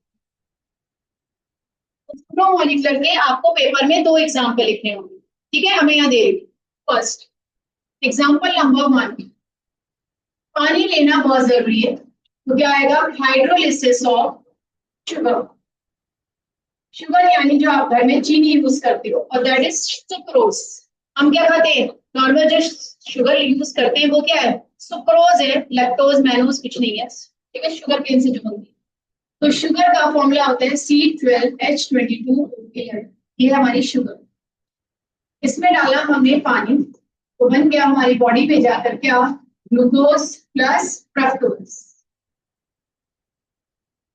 मॉलिक्यूलर के आपको पेपर में 2 एग्जांपल लिखने होंगे, ठीक है। हमें यहाँ दे रही फर्स्ट एग्जांपल नंबर 1, पानी लेना बहुत जरूरी है, तो क्या आएगा? Hydrolysis of sugar. शुगर यानी जो आप घर में चीनी यूज करते हो, और दैट इज सुक्रोज। हम क्या खाते हैं? नॉर्मल जो शुगर यूज करते हैं वो क्या है? सुक्रोज है, लैक्टोज मैनोज कुछ नहीं है, ठीक है। शुगर केन से जो बनती है, तो शुगर का फॉर्मूला होता है C12H22, ये हमारी शुगर। इसमें डाला हमने पानी, तो बन गया हमारी बॉडी पे जाकर क्या? Glucose plus fructose.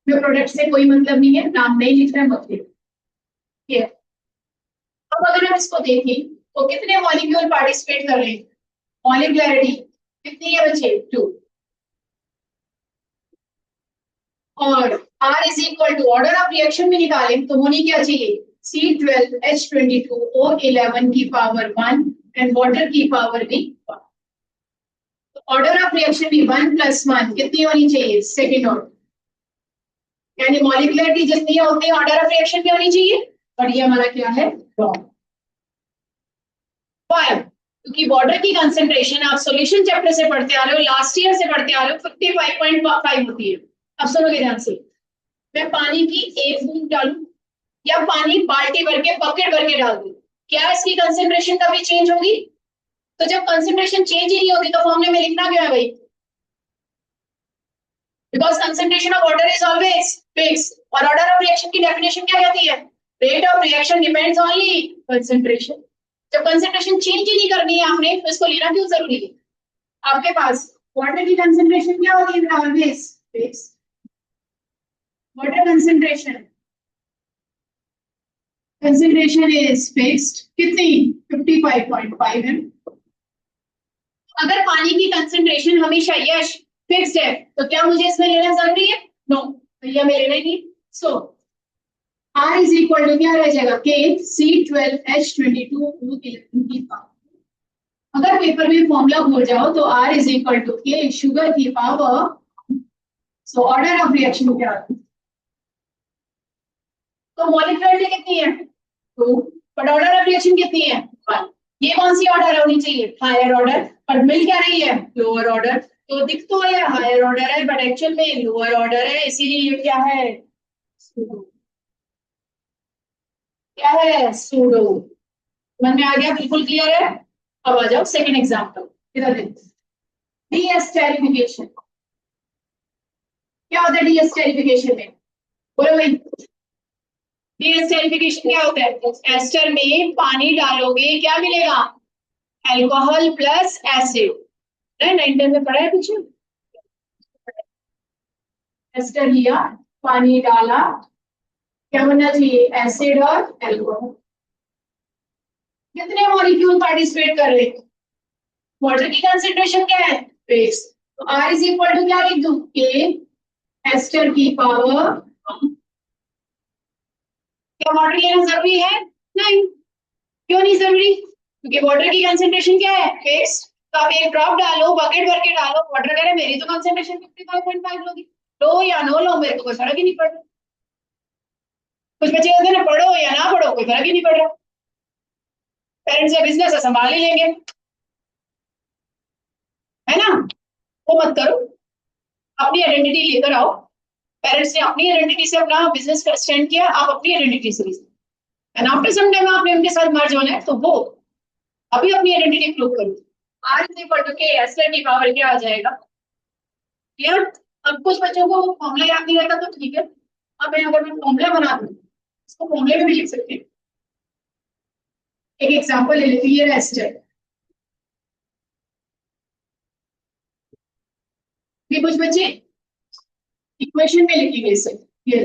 जो प्रोडक्ट से कोई मतलब नहीं है, नाम नहीं लिख रहा है मतलब। अब अगर हम इसको देखें तो कितने मॉलिक्यूल पार्टिसिपेट कर रहे हैं? मॉलिक्युलरिटी कितनी है बच्चे? 2। और R is equal to order of reaction में निकालें तो होनी क्या चाहिए? C12H22O11 की पावर 1 एंड वाटर की पावर भी 1। तो ऑर्डर ऑफ रिएक्शन भी 1 + 1 कितनी होनी चाहिए? Second order. यानी मॉलिक्युलरिटी जितनी होती है ऑर्डर ऑफ रिएक्शन भी होनी चाहिए, और ये हमारा क्या है? रॉन्ग। वाई? क्योंकि वाटर की कंसेंट्रेशन आप सॉल्यूशन चैप्टर से पढ़ते आ रहे हो, लास्ट ईयर से पढ़ते आ रहे हो, 55.5 होती है। अब सुनोगे ध्यान से, मैं पानी की 1 बूंद डालूं या पानी बाल्टी भर के बकेट भर के डाल दूं, क्या इसकी कंसेंट्रेशन कभी चेंज होगी? तो जब कंसेंट्रेशन चेंज ही नहीं होगी तो फॉर्मूले में लिखना क्या है भाई? Because concentration of water is always fix, और ऑर्डर ऑफ रिएक्शन की डेफिनेशन क्या कहती है? Rate of reaction depends only concentration. जब कंसेंट्रेशन चेंज ही नहीं करनी है आपने, तो इसको लेना क्यों जरूरी है? आपके पास वाटर की कंसेंट्रेशन क्या होगी? Always fix. Water concentration is fixed, कितनी? 55.5 है। अगर पानी की कंसेंट्रेशन हमेशा यश फिक्स्ड है तो क्या मुझे इसमें लेना जरूरी है? नो, भैया मेरे नहीं। सो R इज इक्वल टू क्या रह जाएगा? K C12H22O11 की पावर। अगर पेपर में फॉर्मूला भूल जाओ तो R is equal to K शुगर की power. So order of reaction क्या है? तो मॉलिक्यूलर कितनी है? 2, बट ऑर्डर ऑफ रिएक्शन कितनी है? 1। ये कौन सी ऑर्डर होनी चाहिए? Higher order. पर मिल क्या रही है? Lower order. तो दिख तो है हायर ऑर्डर है बट एक्चुअल में लोअर ऑर्डर है, इसीलिए ये क्या है? सूडो। क्या है? सूडो। मन में आ गया? बिल्कुल क्लियर है। अब आ जाओ सेकंड एग्जांपल। इधर देखो, डीएस्टेरिफिकेशन। क्या होता है डीएस्टेरिफिकेशन में? बोलो भाई। डीएस्टेरिफिकेशन क्या होता है? एस्टर में पानी डालोगे क्या मिलेगा? Alcohol plus acid. Nine ten में पढ़ा है कुछ? एस्टर लिया, पानी डाला, क्या बनना चाहिए? एसिड और अल्कोहल। कितने मॉलिक्यूल पार्टिसिपेट कर रहे हैं? वाटर की कंसेंट्रेशन क्या है? बेस। तो R इज इक्वल टू क्या लिख दूं? K एस्टर की पावर। क्या वाटर लेना जरूरी है? नहीं। क्यों नहीं जरूरी? क्योंकि वाटर की कंसेंट्रेशन क्या है? बेस। तो आप एक ड्रॉप डालो, बकेट भर के डालो, वाटर कह रहे मेरी तो कंसेंट्रेशन 55.5 लोगी। लो या नो लो, मेरे को कोई फर्क ही नहीं पड़ रहा। कुछ बच्चे कहते हैं ना पढ़ो या ना पढ़ो कोई फर्क ही नहीं पड़ रहा, पेरेंट्स का बिजनेस है संभाल ही लेंगे, है ना? वो मत करो, अपनी आइडेंटिटी लेकर आओ। पेरेंट्स ने अपनी आइडेंटिटी से अपना बिजनेस स्टैंड किया, आप अपनी आइडेंटिटी से एंड आफ्टर सम टाइम आपने उनके साथ मर्ज होना है तो वो अभी अपनी आइडेंटिटी प्रूव करो। आर इज इक्वल टू के एस की पावर क्या आ जाएगा? क्लियर? अब कुछ बच्चों को फॉर्मूला याद नहीं रहता तो ठीक है, अब मैं अगर मैं फॉर्मूला बना दूं, इसको फॉर्मूले में भी लिख सकते हैं। एक एग्जांपल ले लेते हैं, ये रेस्ट है, ये कुछ बच्चे इक्वेशन में लिखेंगे इसे। ये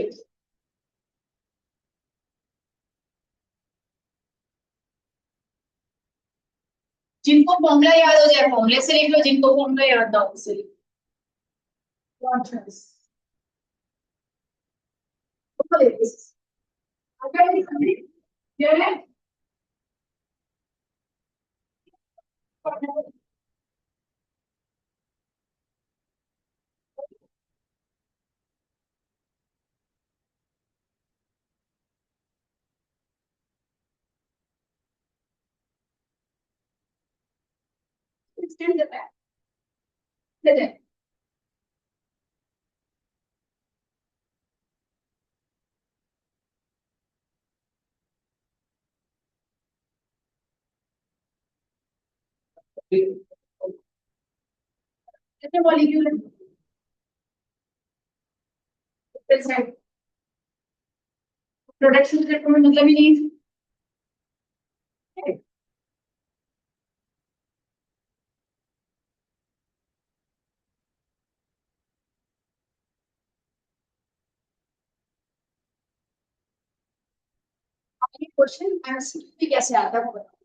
जिनको फॉर्मूला याद हो जाए फॉर्मूले से लिख लो, जिनको फॉर्मूला याद ना हो उससे लिख लो। कितने मॉलिक्यूल है? प्रोडक्शन से कोई मतलब ही नहीं है। ये क्वेश्चन आंसर भी कैसे आता है वो बताओ।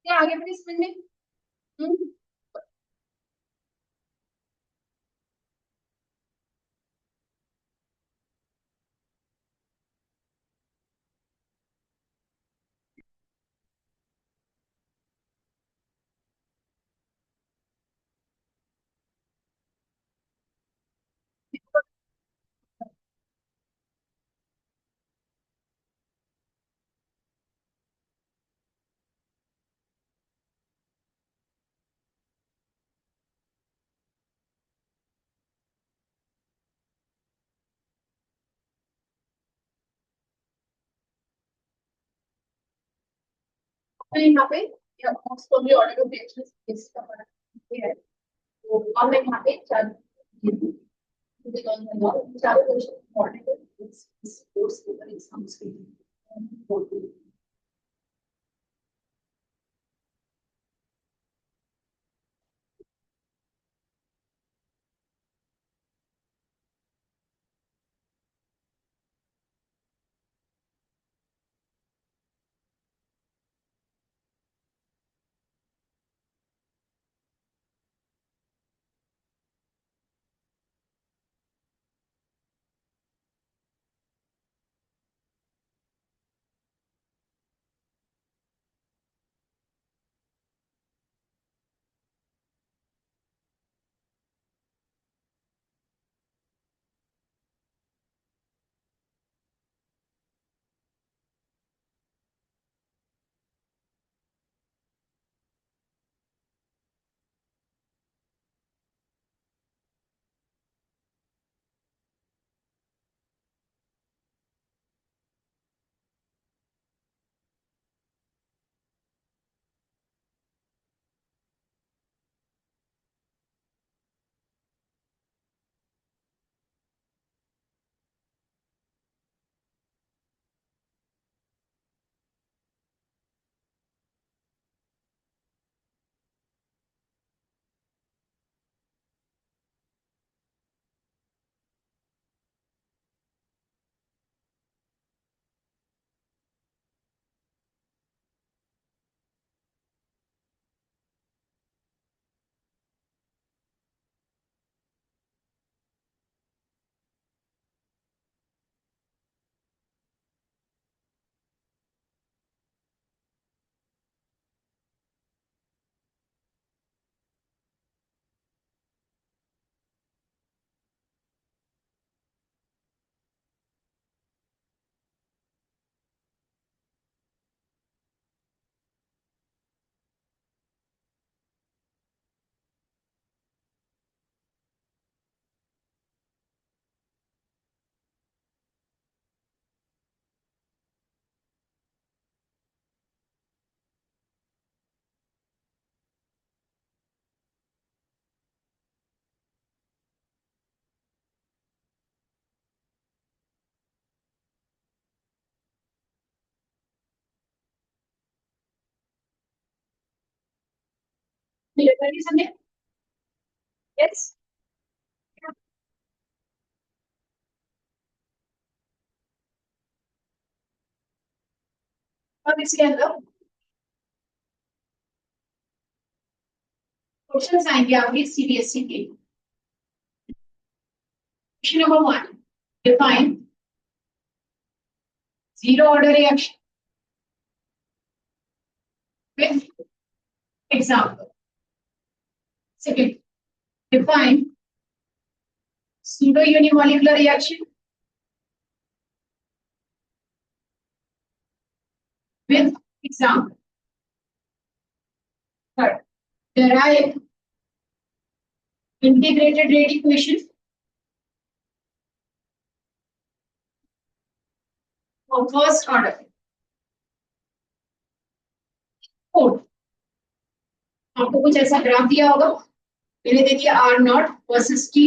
क्या आगे बढ़े समझ में? हम्म, तो यहाँ पे उसको भी ऑर्डर ऑफ रिएक्शंस का पढ़ा है। तो अब मैं यहाँ पे चार चारों क्वेश्चन ऑर्डर इस कोर्स के ऊपर एग्जाम्स के लिए यस, और इसके अंदर क्वेश्चन आएंगे आपके सीबीएसई के। Question number 1, define zero order reaction with example. Second, define pseudo unimolecular reaction with example. Third, derive integrated rate equation for first order. Fourth, आपको कुछ ऐसा ग्राफ दिया होगा, मैंने दे दिया R nought versus T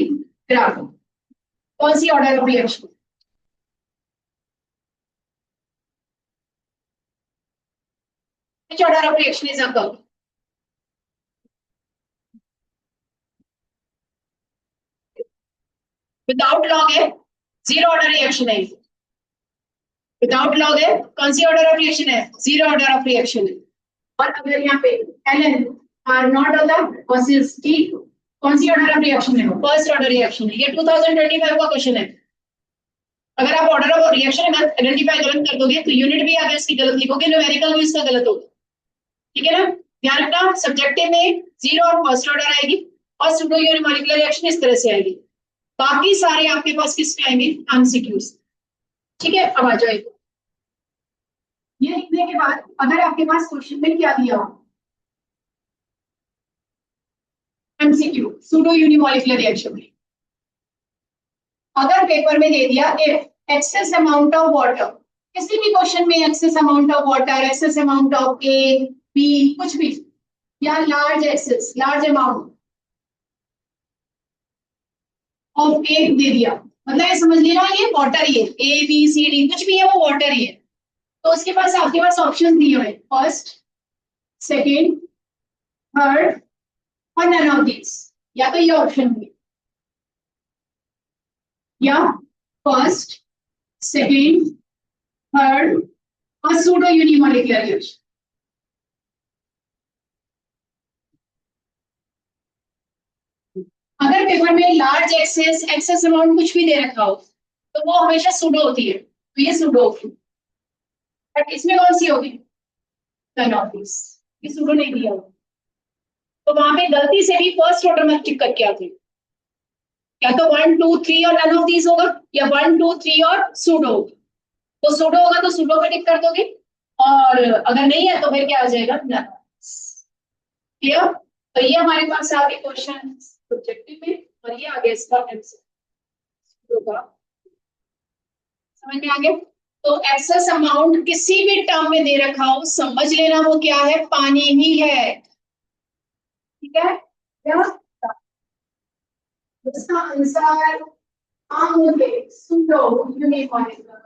graph, कौन सी order of reaction, which order of reaction is above? Without log है, जीरो ऑर्डर रिएक्शन है। विदाउट लॉग है, कौन सी ऑर्डर ऑफ रिएक्शन है, जीरो ऑर्डर ऑफ रिएक्शन है। और अगर यहाँ पे ln आर नॉट होता वर्सेस टी, कौन सी ऑर्डर ऑफ रिएक्शन है, फर्स्ट ऑर्डर रिएक्शन है। ये 2025 का क्वेश्चन है। अगर आप ऑर्डर ऑफ रिएक्शन आइडेंटिफाई गलत कर दोगे तो यूनिट भी आगे उसकी गलत लिखोगे, न्यूमेरिकल भी इसका गलत होगा। ठीक है ना, ध्यान रखना, सब्जेक्टिव में जीरो और फर्स्ट ऑर्डर आएगी और सूडो यूनिमॉलिक्यूलर रिएक्शन इस तरह से आएगी। बाकी सारे आपके पास किस पे आएंगे, एमसीक्यूज। ठीक है, अब आ जाए। ये लिखने के बाद अगर आपके पास क्वेश्चन में क्या दिया हो, एमसीक्यू सूडो यूनिमॉलिक्यूलर रिएक्शन में अगर पेपर में दे दिया if excess amount of water, किसी भी क्वेश्चन में excess amount of water, excess amount of A B कुछ भी, या large excess large amount of A दे दिया, मतलब ये समझ लेना ये वाटर ही है, ए बी सी डी कुछ भी है वो वाटर ही है। तो उसके पास आपके पास ऑप्शन दिए हुए फर्स्ट, सेकेंड, थर्ड और नन ऑफ दिस, या तो ये ऑप्शन हुई, या फर्स्ट, सेकेंड, थर्ड और सूडो यूनिमॉलिक्यूलर रिएक्शन। अगर पेपर में लार्ज एक्सेस एक्सेस अमाउंट कुछ भी दे रखा हो तो वो हमेशा सूडो होती है, तो ये सूडो होगी। बट इसमें कौन सी होगी, नन ऑफ दिस, ये सूडो नहीं दिया होगा। तो वहां पे गलती से भी फर्स्ट ऑर्डर में टिक करके आते, या तो 1 2 3 और नन ऑफ दीज होगा, या 1 2 3 और सूडो होगा। तो सूडो होगा तो सूडो पे टिक कर दोगे, और अगर नहीं है तो फिर क्या आ जाएगा, नन। क्लियर? तो ये हमारे पास आ गए क्वेश्चन ऑब्जेक्टिव में, और ये आ गया इसका आंसर होगा। समझ में आ गया? तो एक्सेस अमाउंट किसी भी टर्म में दे रखा हो, समझ लेना वो क्या है, पानी ही है। ठीक है, क्या इसका आंसर आम होंगे सूडो यूनिमॉलिक्यूलर।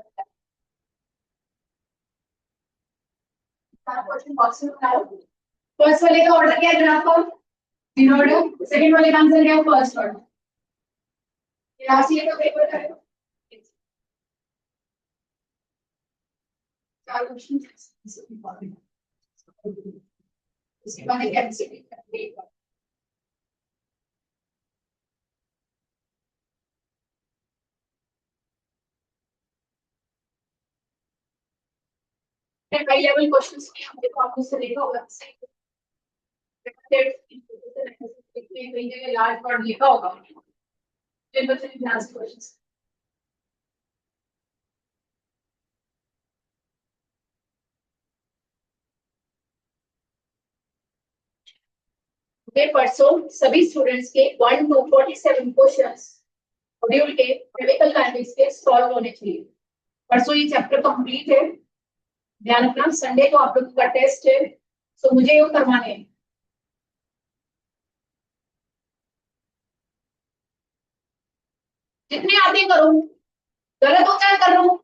क्वेश्चन बॉक्स में बनाओ। फर्स्ट वाले का ऑर्डर क्या है ग्राफ का, जीरो ऑर्डर। सेकंड वाले का आंसर क्या है, फर्स्ट ऑर्डर। लास्ट ईयर का पेपर करेगा, चार क्वेश्चन इसके बाद एक एमसीक्यू। हाई लेवल क्वेश्चंस में हमने तो आपको से देखा होगा, कई जगह लार्ज वर्ड लिखा होगा, तो बच्चे ध्यान से क्वेश्चंस। परसों सभी स्टूडेंट्स के 1 to 47 क्वेश्चंस मॉड्यूल के केमिकल काइनेटिक्स के सॉल्व होने चाहिए। परसों ये चैप्टर कंप्लीट है, ध्यान रखना। संडे को आप लोगों का टेस्ट है, तो मुझे ये करवाने हैं। जितने आते करो, गलत होता है कर लो,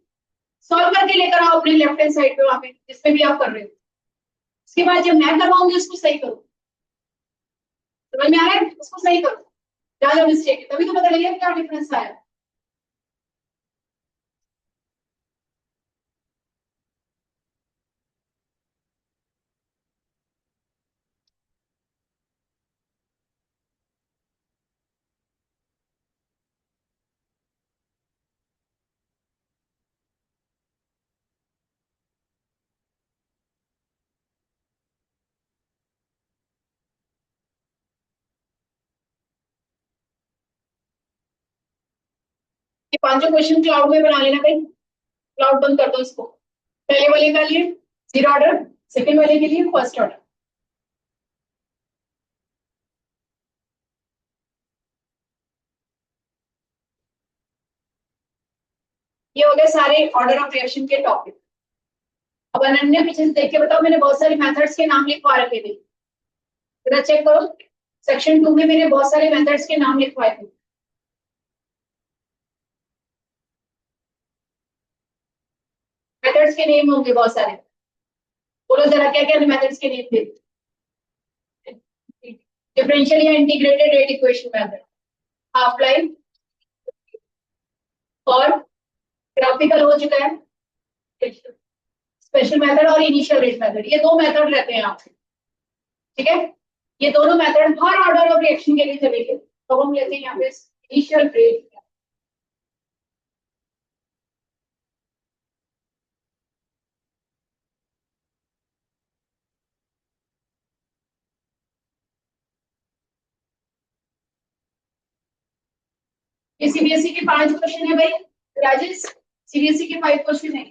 सॉल्व करके लेकर आओ अपने लेफ्ट हैंड साइड पे, वहां पे जिसपे भी आप कर रहे हो। उसके बाद जब मैं करवाऊंगी उसको सही करो। समझ में आ रहा है? उसको सही करो, ज्यादा मिस्टेक है, तभी तो पता लगेगा क्या डिफरेंस आया। ये पांचों क्वेश्चन क्लाउड में बना लेना भाई, क्लाउड बंद कर दो इसको। पहले वाले का लिए जीरो ऑर्डर, सेकंड वाले के लिए फर्स्ट ऑर्डर। ये हो गए सारे ऑर्डर ऑफ रिएक्शन के टॉपिक। अब अनन्या पीछे से देख के बताओ, मैंने बहुत सारे मेथड्स के नाम लिखवा रखे थे, जरा चेक करो। सेक्शन 2 में मैंने बहुत सारे मेथड्स के नाम लिखवाए थे। मेथड्स के नेम होंगे बहुत सारे, बोलो जरा क्या क्या मेथड्स के नेम थे। डिफरेंशियल या integrated rate equation method, half life, और ग्राफिकल हो चुका है, स्पेशल मेथड और इनिशियल रेट मेथड, ये दो मेथड रहते हैं आपके। ठीक है, ये दोनों method her order of reaction के लिए चलेंगे। तो हम लेते हैं यहाँ पे इनिशियल रेट। ये सीबीएसई के 5 क्वेश्चन है भाई राजेश, सीबीएसई के 5 क्वेश्चन है।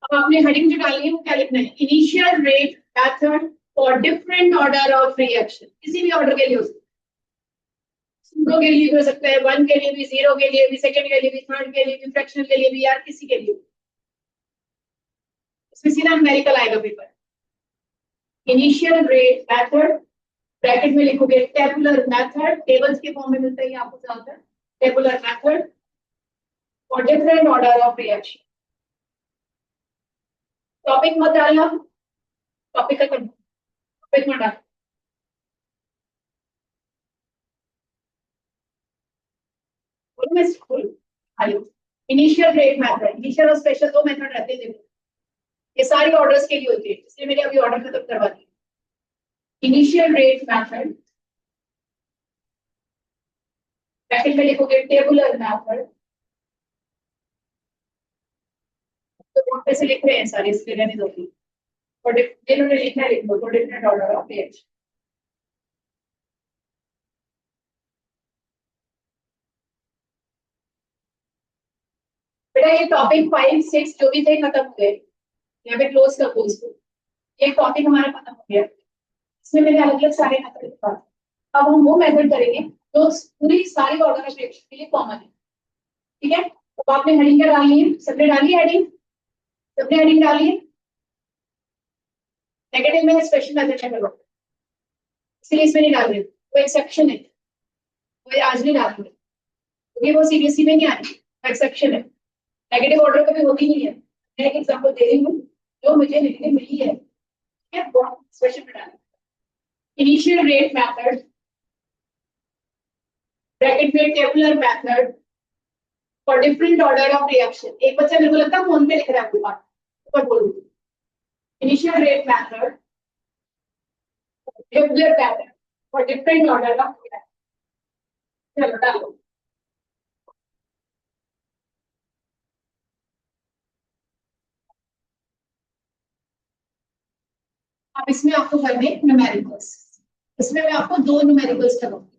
अब आपने हेडिंग जो डाली है वो क्या लिखना है, initial rate method for different order of reaction, किसी भी ऑर्डर के लिए हो सकता है, जीरो के लिए भी हो सकता है, वन के लिए भी, जीरो के लिए भी, सेकंड के लिए भी, थर्ड के लिए भी, फ्रैक्शनल के लिए भी, यार किसी के लिए। इसमें सीधा न्यूमेरिकल आएगा paper. Initial rate method, bracket में लिखोगे टेबुलर मेथड, टेबल्स के फॉर्म में मिलता है आपको ज्यादातर, tabular method for different order of reaction. Topic मत डालना, टॉपिक का टॉपिक मत डालना। इनिशियल रेट मेथड, इनिशियल और स्पेशल दो मेथड रहते हैं, ये सारी ऑर्डर्स के लिए होती है, इसलिए मैंने अभी ऑर्डर खत्म करवा दी। इनिशियल रेट मेथड, ब्रैकेट में लिखोगे टेबुलर मेथड, तो बोर्ड पे से लिख रहे हैं सारे, इसलिए रहने दो। और जिन्होंने लिखना है लिख दो, डिफरेंट ऑर्डर ऑफ पेज। बेटा ये टॉपिक 5 6 जो भी थे खत्म हो गए, यहाँ पे क्लोज कर दो इसको। ये टॉपिक हमारा खत्म हो गया, इसमें मैंने अलग अलग सारे मेथड लिखा। अब हम वो मेथड करेंगे जो पूरी सारी ऑर्डर ऑफ रिएक्शन के लिए कॉमन है। ठीक है, तो आपने हेडिंग क्या डाली है, सबने डाली है हेडिंग, सबने हेडिंग डाली है। नेगेटिव में स्पेशल मेथड है, करो इसलिए इसमें नहीं डाल रहे, वो एक्सेप्शन है, वो आज नहीं डाल रहे क्योंकि वो सीबीएसई में नहीं आ रही, एक्सेप्शन है। नेगेटिव ऑर्डर कभी होगी नहीं है। मैं एक एग्जांपल दे रही हूँ, जो मुझे नेगेटिव मिली है, ये बहुत स्पेशल में डाली। इनिशियल रेट मेथड, ब्रैकेट में tabular method for different order of reaction. एक बच्चा मेरे को लगता है फोन पे लिख रहा है आपके पास, ऊपर बोलूँ। Initial rate method, tabular method for different order of reaction. चलो डालो। अब इसमें आपको करने न्यूमेरिकल्स, इसमें मैं आपको दो न्यूमेरिकल्स कराऊंगी,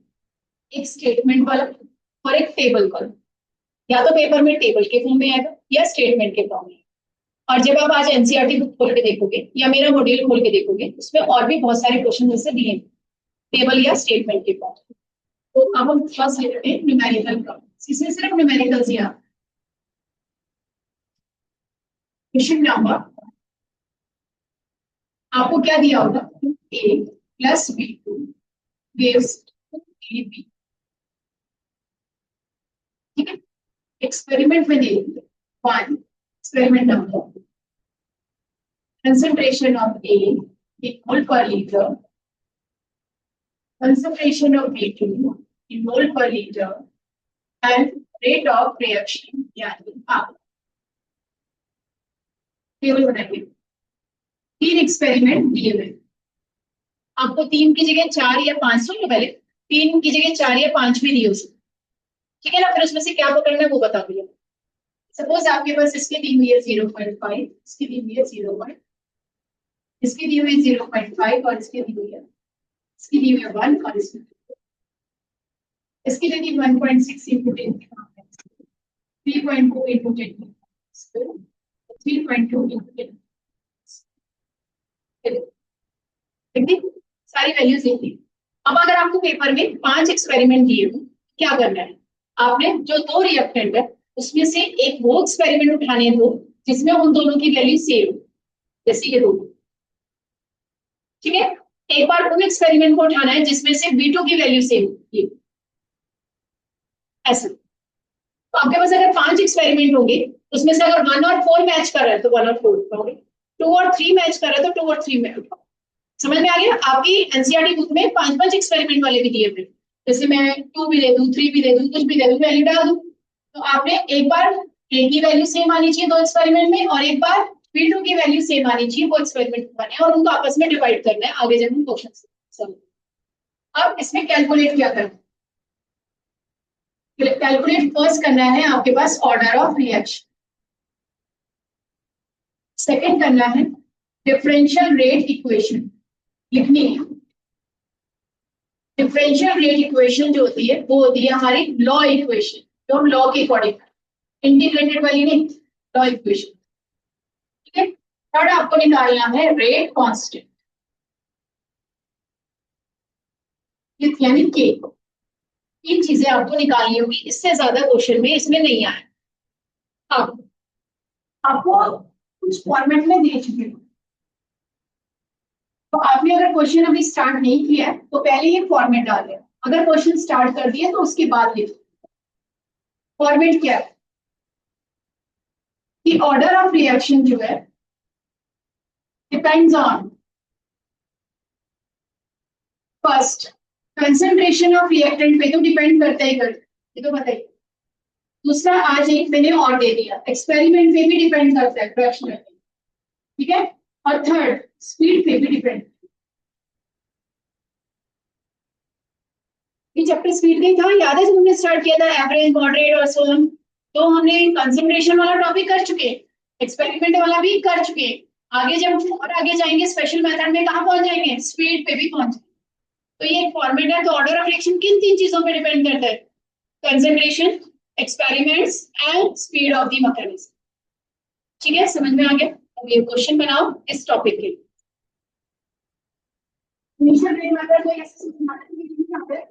एक स्टेटमेंट वाला और एक टेबल वाला। या तो पेपर में टेबल के फॉर्म में आएगा या स्टेटमेंट के फॉर्म में। और जब आप आज एनसीईआरटी बुक खोल के देखोगे या मेरा मॉड्यूल खोल के देखोगे, उसमें और भी बहुत सारे क्वेश्चन जैसे दिए हैं टेबल या स्टेटमेंट के फॉर्म। तो अब हम फर्स्ट लेते हैं न्यूमेरिकल का, इसमें सिर्फ न्यूमेरिकल्स ही आते हैं। क्वेश्चन नंबर, आपको क्या दिया होगा, A plus B two gives A B. ठीक है, एक्सपेरिमेंट में देखेंगे one, experiment number concentration of A in mole per liter, concentration of B2 in mole per liter, and rate of reaction यानी आप टेबल बनाएंगे। तीन एक्सपेरिमेंट दिए हुए, आपको तीन की जगह चार या पांच, सुन लो पहले, तीन की जगह चार या पांच भी दिए उसे, ठीक है ना। फिर उसमें से क्या पकड़ना है वो बता दिया। सपोज आपके पास इसकी दी हुई है 0.5, इसकी दी हुई है 0. इसकी दी हुई 0.5 और इसकी दी हुई है, इसकी दी हुई है 1 और इसकी दी हुई 1.6 इंटू 10, 3.2 इंटू 10, 3.2 इंटू 10, सारी वैल्यूज लिख दी। अब अगर आपको पेपर में पांच एक्सपेरिमेंट दिए हो, क्या करना है, आपने जो दो रिएक्टेंट है उसमें से एक वो एक्सपेरिमेंट उठाने दो जिसमें उन दोनों की वैल्यू सेम, जैसे ये दो, ठीक है। एक बार उन एक्सपेरिमेंट को उठाना है जिसमें से B2 की वैल्यू सेम, ये ऐसा। तो आपके पास अगर पांच एक्सपेरिमेंट होंगे, उसमें से अगर 1 और 4 मैच कर रहा है तो 1 और 4 उठाओगे, 2 और 3 मैच कर रहा है तो 2 और 3 में उठाओ। समझ में आ गया। आपकी एनसीईआरटी बुक में पांच पांच एक्सपेरिमेंट वाले भी दिए थे, जैसे मैं 2 भी दे दूं, 3 भी दे दूं, कुछ भी दे दूं, वैल्यू डाल दूं। तो आपने एक बार ए की वैल्यू सेम आनी चाहिए दो एक्सपेरिमेंट में, और एक बार B2 की वैल्यू सेम आनी चाहिए वो एक्सपेरिमेंट बने, और उनको आपस में डिवाइड करना है आगे जब हम क्वेश्चन। अब इसमें कैलकुलेट क्या करना है, कैलकुलेट फर्स्ट करना है आपके पास ऑर्डर ऑफ रिएक्शन, सेकंड करना है डिफरेंशियल रेट इक्वेशन लिखनी है। डिफरेंशियल रेट इक्वेशन जो होती है वो होती है हमारी लॉ इक्वेशन, जो हम लॉ के अकॉर्डिंग, इंटीग्रेटेड वाली नहीं, लॉ इक्वेशन, ठीक है। थर्ड आपको निकालना है रेट कांस्टेंट, यानी के। तीन चीजें आपको निकालनी होगी, इससे ज्यादा क्वेश्चन में इसमें नहीं आया। अब आपको कुछ फॉर्मेट में दे चुके हैं, तो आपने अगर क्वेश्चन अभी स्टार्ट नहीं किया है तो पहले ही फॉर्मेट डाल दें, अगर क्वेश्चन स्टार्ट कर दिया तो उसके बाद लिखो। फॉर्मेट क्या है कि ऑर्डर ऑफ रिएक्शन जो है depends on first concentration of reactant पे, तो डिपेंड करता ही करता, ये तो बताइए। दूसरा आज एक मैंने और दे दिया, एक्सपेरिमेंट पे भी डिपेंड करता है फ्रैक्शनल, ठीक है। और थर्ड स्पीड पे भी डिपेंड। ये चैप्टर स्पीड का ही था, याद है जब हमने स्टार्ट किया था एवरेज, मॉडरेट और सो ऑन, तो हमने कंसंट्रेशन वाला टॉपिक कर चुके, एक्सपेरिमेंट वाला भी कर चुके। आगे जब हम और आगे जाएंगे स्पेशल मेथड में कहाँ पहुंच जाएंगे, स्पीड पे भी पहुंच। तो ये फॉर्मेट है, तो ऑर्डर ऑफ रिएक्शन किन तीन चीजों पे डिपेंड करता है, concentration, experiments and speed of the mechanism, ठीक है। समझ में आ गया। अब ये क्वेश्चन बनाओ इस टॉपिक के। इनिशियल रेट मेथड को ऐसे समझाना है कि यहाँ पे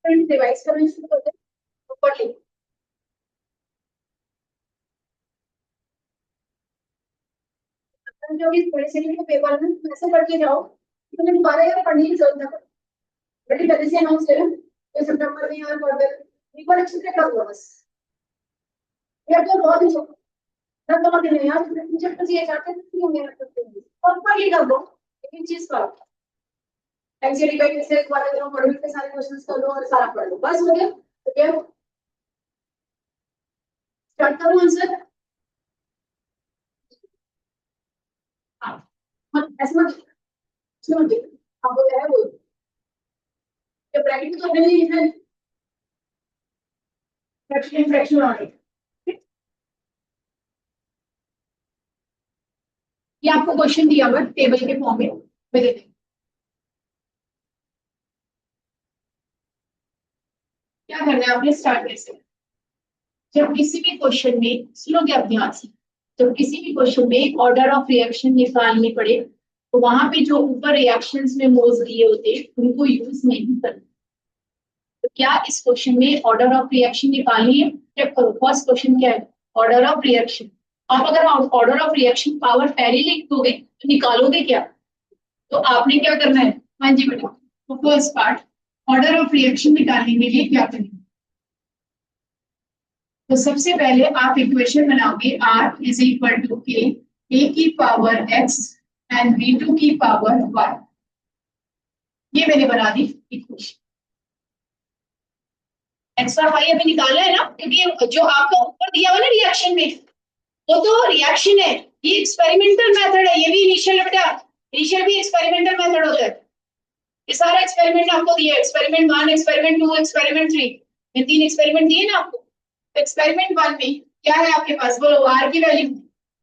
रिवाइज करना शुरू करते हैं प्रॉपर्ली। जो भी थोड़े से पेपर में ऐसे पढ़ के जाओ तो तुम्हें दोबारा यार पढ़ने की जरूरत ना पड़े। बड़ी जल्दी से अनाउंस करें तो सितंबर में यार फर्दर एक बार अच्छे से कर दो बस। यार तो बहुत ही ना तो मत नहीं यार जब तक ये चाहते हैं क्यों मेहनत करते हैं प्रॉपर्ली कर दो। लेकिन चीज का एंग्जाइटी का कैसे एक बार जरा मॉडल के सारे क्वेश्चंस कर लो और सारा पढ़ लो बस हो गया। ओके स्टार्ट करो आंसर। हाँ ऐसे मत सुनो जी आपको क्या है वो ये ब्रैकेट में तो हमने नहीं लिखा है फ्रैक्शन फ्रैक्शन ऑर्डर। ये आपको क्वेश्चन दिया हुआ टेबल के फॉर्म में दे दें। क्या करना है आपने स्टार्ट कैसे जब किसी भी क्वेश्चन में सुनोगे आप ध्यान से जब किसी भी क्वेश्चन में ऑर्डर ऑफ रिएक्शन निकालनी पड़े तो वहां पे जो ऊपर रिएक्शंस में मोल्स दिए होते हैं उनको यूज नहीं करना। तो क्या इस क्वेश्चन में ऑर्डर ऑफ रिएक्शन निकालनी है चेक करो फर्स्ट क्वेश्चन क्या है ऑर्डर ऑफ रिएक्शन। आप अगर ऑर्डर ऑफ रिएक्शन पावर पहले लिख दोगे तो निकालोगे क्या। तो आपने क्या करना है हाँ जी बेटा तो first part order of reaction निकालने के लिए क्या करें। तो सबसे पहले आप इक्वेशन बनाओगे R is equal to k a की पावर x एंड v2 की पावर y। ये मैंने बना दी इक्वेशन। एक्स और वाई अभी निकालना है ना क्योंकि जो आपका ऊपर दिया हुआ ना रिएक्शन में वो तो रिएक्शन है। ये एक्सपेरिमेंटल मेथड है ये भी इनिशियल बेटा इनिशियल भी एक्सपेरिमेंटल मेथड होता है। ये सारा एक्सपेरिमेंट आपको दिया है एक्सपेरिमेंट 1 एक्सपेरिमेंट 2 एक्सपेरिमेंट 3 ये 3 एक्सपेरिमेंट दिए ना आपको। तो एक्सपेरिमेंट 1 में क्या है आपके पास बोलो आर की वैल्यू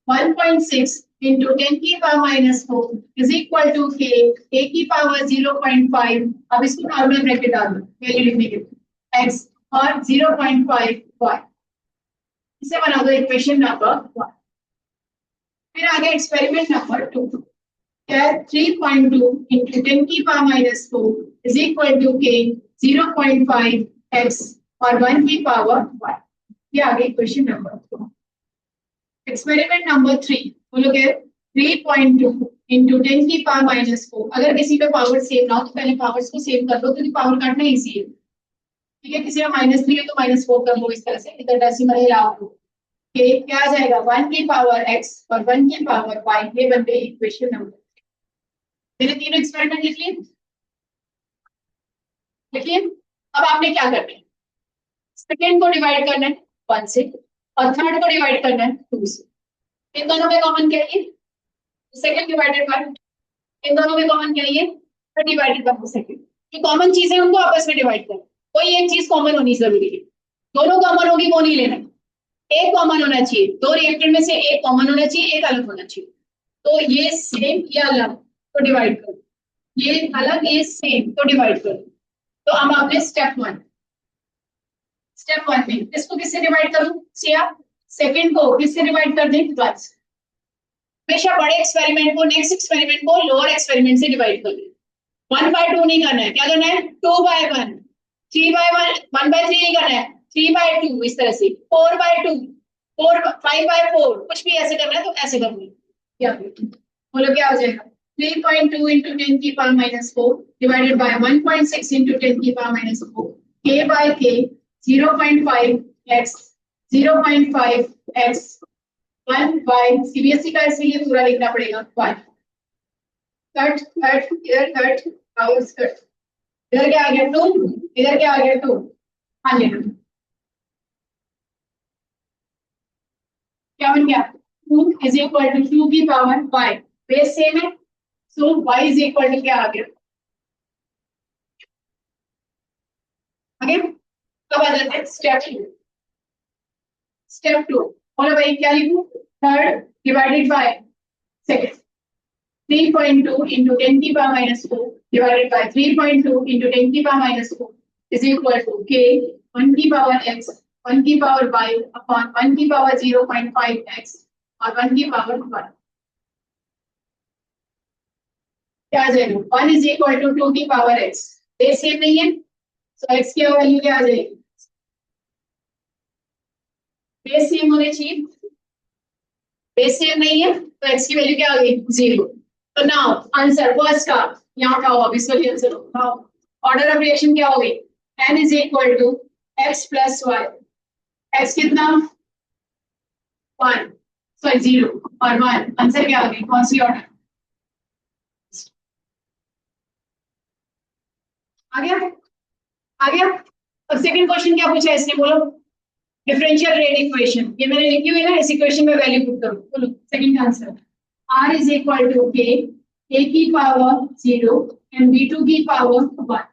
1.6 into 10 की power minus 4 is equal to k a की पावर 0.5। अब इसको नॉर्मल ब्रैकेट डाल दो वैल्यू लिखने के लिए x और 0.5 y इसे बना दो इक्वेशन नंबर 1। फिर आगे एक्सपेरिमेंट नंबर 2 क्या 3.2 into 10 की power minus 4 is equal to k 0.5 x और 1 की पावर y। ये आगे क्वेश्चन नंबर 2। एक्सपेरिमेंट नंबर 3 बोलोगे 3.2 into 10 की पावर माइनस 4। अगर किसी पे पावर सेम ना हो तो पहले पावर्स को सेव कर दो क्योंकि पावर काटना इजी है। ठीक है किसी में -3 है तो -4 कर लो इस तरह से इधर डेसिमल हिलाओ के क्या आ जाएगा 1 की पावर x और 1 की पावर y। ये बन गई इक्वेशन नंबर। मैंने तीनों एक्सपेरिमेंट लिखिए। अब आपने क्या करना है सेकेंड को डिवाइड करना है 1 से और थर्ड को डिवाइड करना है 2 से। इन दोनों में कॉमन क्या है सेकेंड डिवाइडेड बाय इन दोनों में कॉमन क्या है थर्ड डिवाइडेड बाय सेकेंड। ये कॉमन चीजें उनको आपस में डिवाइड करो कोई एक चीज कॉमन होनी जरूरी है। दोनों कॉमन होगी वो नहीं लेना एक कॉमन होना चाहिए। दो रिएक्टर में से एक कॉमन होना चाहिए एक अलग होना चाहिए। तो ये सेम ये अलग तो डिवाइड करो ये अलग ये सेम तो डिवाइड करो। तो अब आपने स्टेप वन में इसको किससे डिवाइड करूं सिया सेकंड को किससे डिवाइड कर दें प्लस। हमेशा बड़े एक्सपेरिमेंट को नेक्स्ट एक्सपेरिमेंट को लोअर एक्सपेरिमेंट से डिवाइड कर दें 1/2 नहीं करना है क्या करना है 2/1 3/1 1/3 नहीं करना है 3/2 इस तरह से 4/2 5/4 कुछ भी ऐसे करना है तो ऐसे करना है। क्या बोलो क्या हो जाएगा 3.2 into 10 की power minus 4 divided by 1.6 into 10 की power minus 4 k by k 0.5 x 0.5 x 1 by CBSE का इसलिए पूरा लिखना पड़ेगा 1 कट कट इधर कट आउट कट इधर क्या आ गया 2 इधर क्या आ गया 2 हाँ जी क्या बन गया 2 is equal to 2 की पावर y बेस सेम है सो y is equal to क्या आ गया आगे कब आ जाते हैं स्टेप 2 बोलो भाई क्या लिखूं third divided by second 3.2 into 10 की power minus 4 divided by 3.2 into 10 की power minus 4 is equal to k 1 की पावर x 1 की पावर y upon 1 की पावर 0.5 x और 1 की पावर 1 क्या आ जाएगा 1 is equal to 2 की पावर x बेस सेम नहीं है तो एक्स की वैल्यू क्या आ जाएगी, बेस सेम होने चाहिए, बेस सेम नहीं है तो एक्स की वैल्यू क्या आ गई, जीरो। तो नाउ आंसर फर्स्ट का यहाँ क्या होगा, इसका आंसर होगा, ऑर्डर ऑफ रिएक्शन क्या होगी, n is equal to x plus y, x कितना, वन, सॉरी जीरो और वन, आंसर क्या होगी, कौन सी ऑर्डर, आ गया, आ गया। अब सेकंड क्वेश्चन क्या पूछा है इसने, बोलो, डिफरेंशियल रेट इक्वेशन, ये मैंने लिखी हुई है ना, इस इक्वेशन में वैल्यू पुट करो, बोलो second answer, r is equal to k, a की पावर जीरो एंड b2 की पावर वन,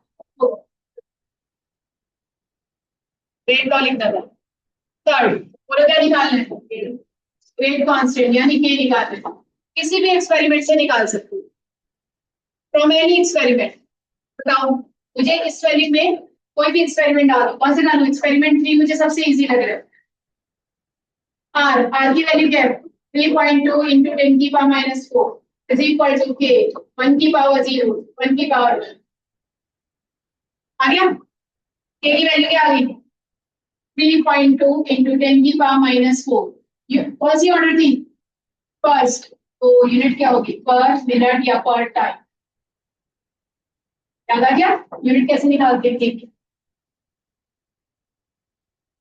रेट लॉ लिख दो। थर्ड, बोलो क्या निकालना है, रेट कांस्टेंट यानी के निकालना है, किसी भी एक्सपेरिमेंट से निकाल सकते हो, फ्रॉम एनी एक्सपेरिमेंट, बताओ मुझे इस वैल्यू में कोई भी एक्सपेरिमेंट डालो, कौन से डालो, एक्सपेरिमेंट 3 मुझे सबसे इजी लग रहा है, आर की वैल्यू क्या है, 3.2 इंटू 10 की power minus four is equal to k, 1 की पावर जीरो, 1 की पावर, आ गया, के की वैल्यू क्या आ गई, 3.2 इंटू 10 की पावर माइनस फोर, कौन सी ऑर्डर थी, फर्स्ट, तो यूनिट क्या होगी, पर मिनट या पर टाइम, याद आ गया, यूनिट कैसे निकालते हैं, ठीक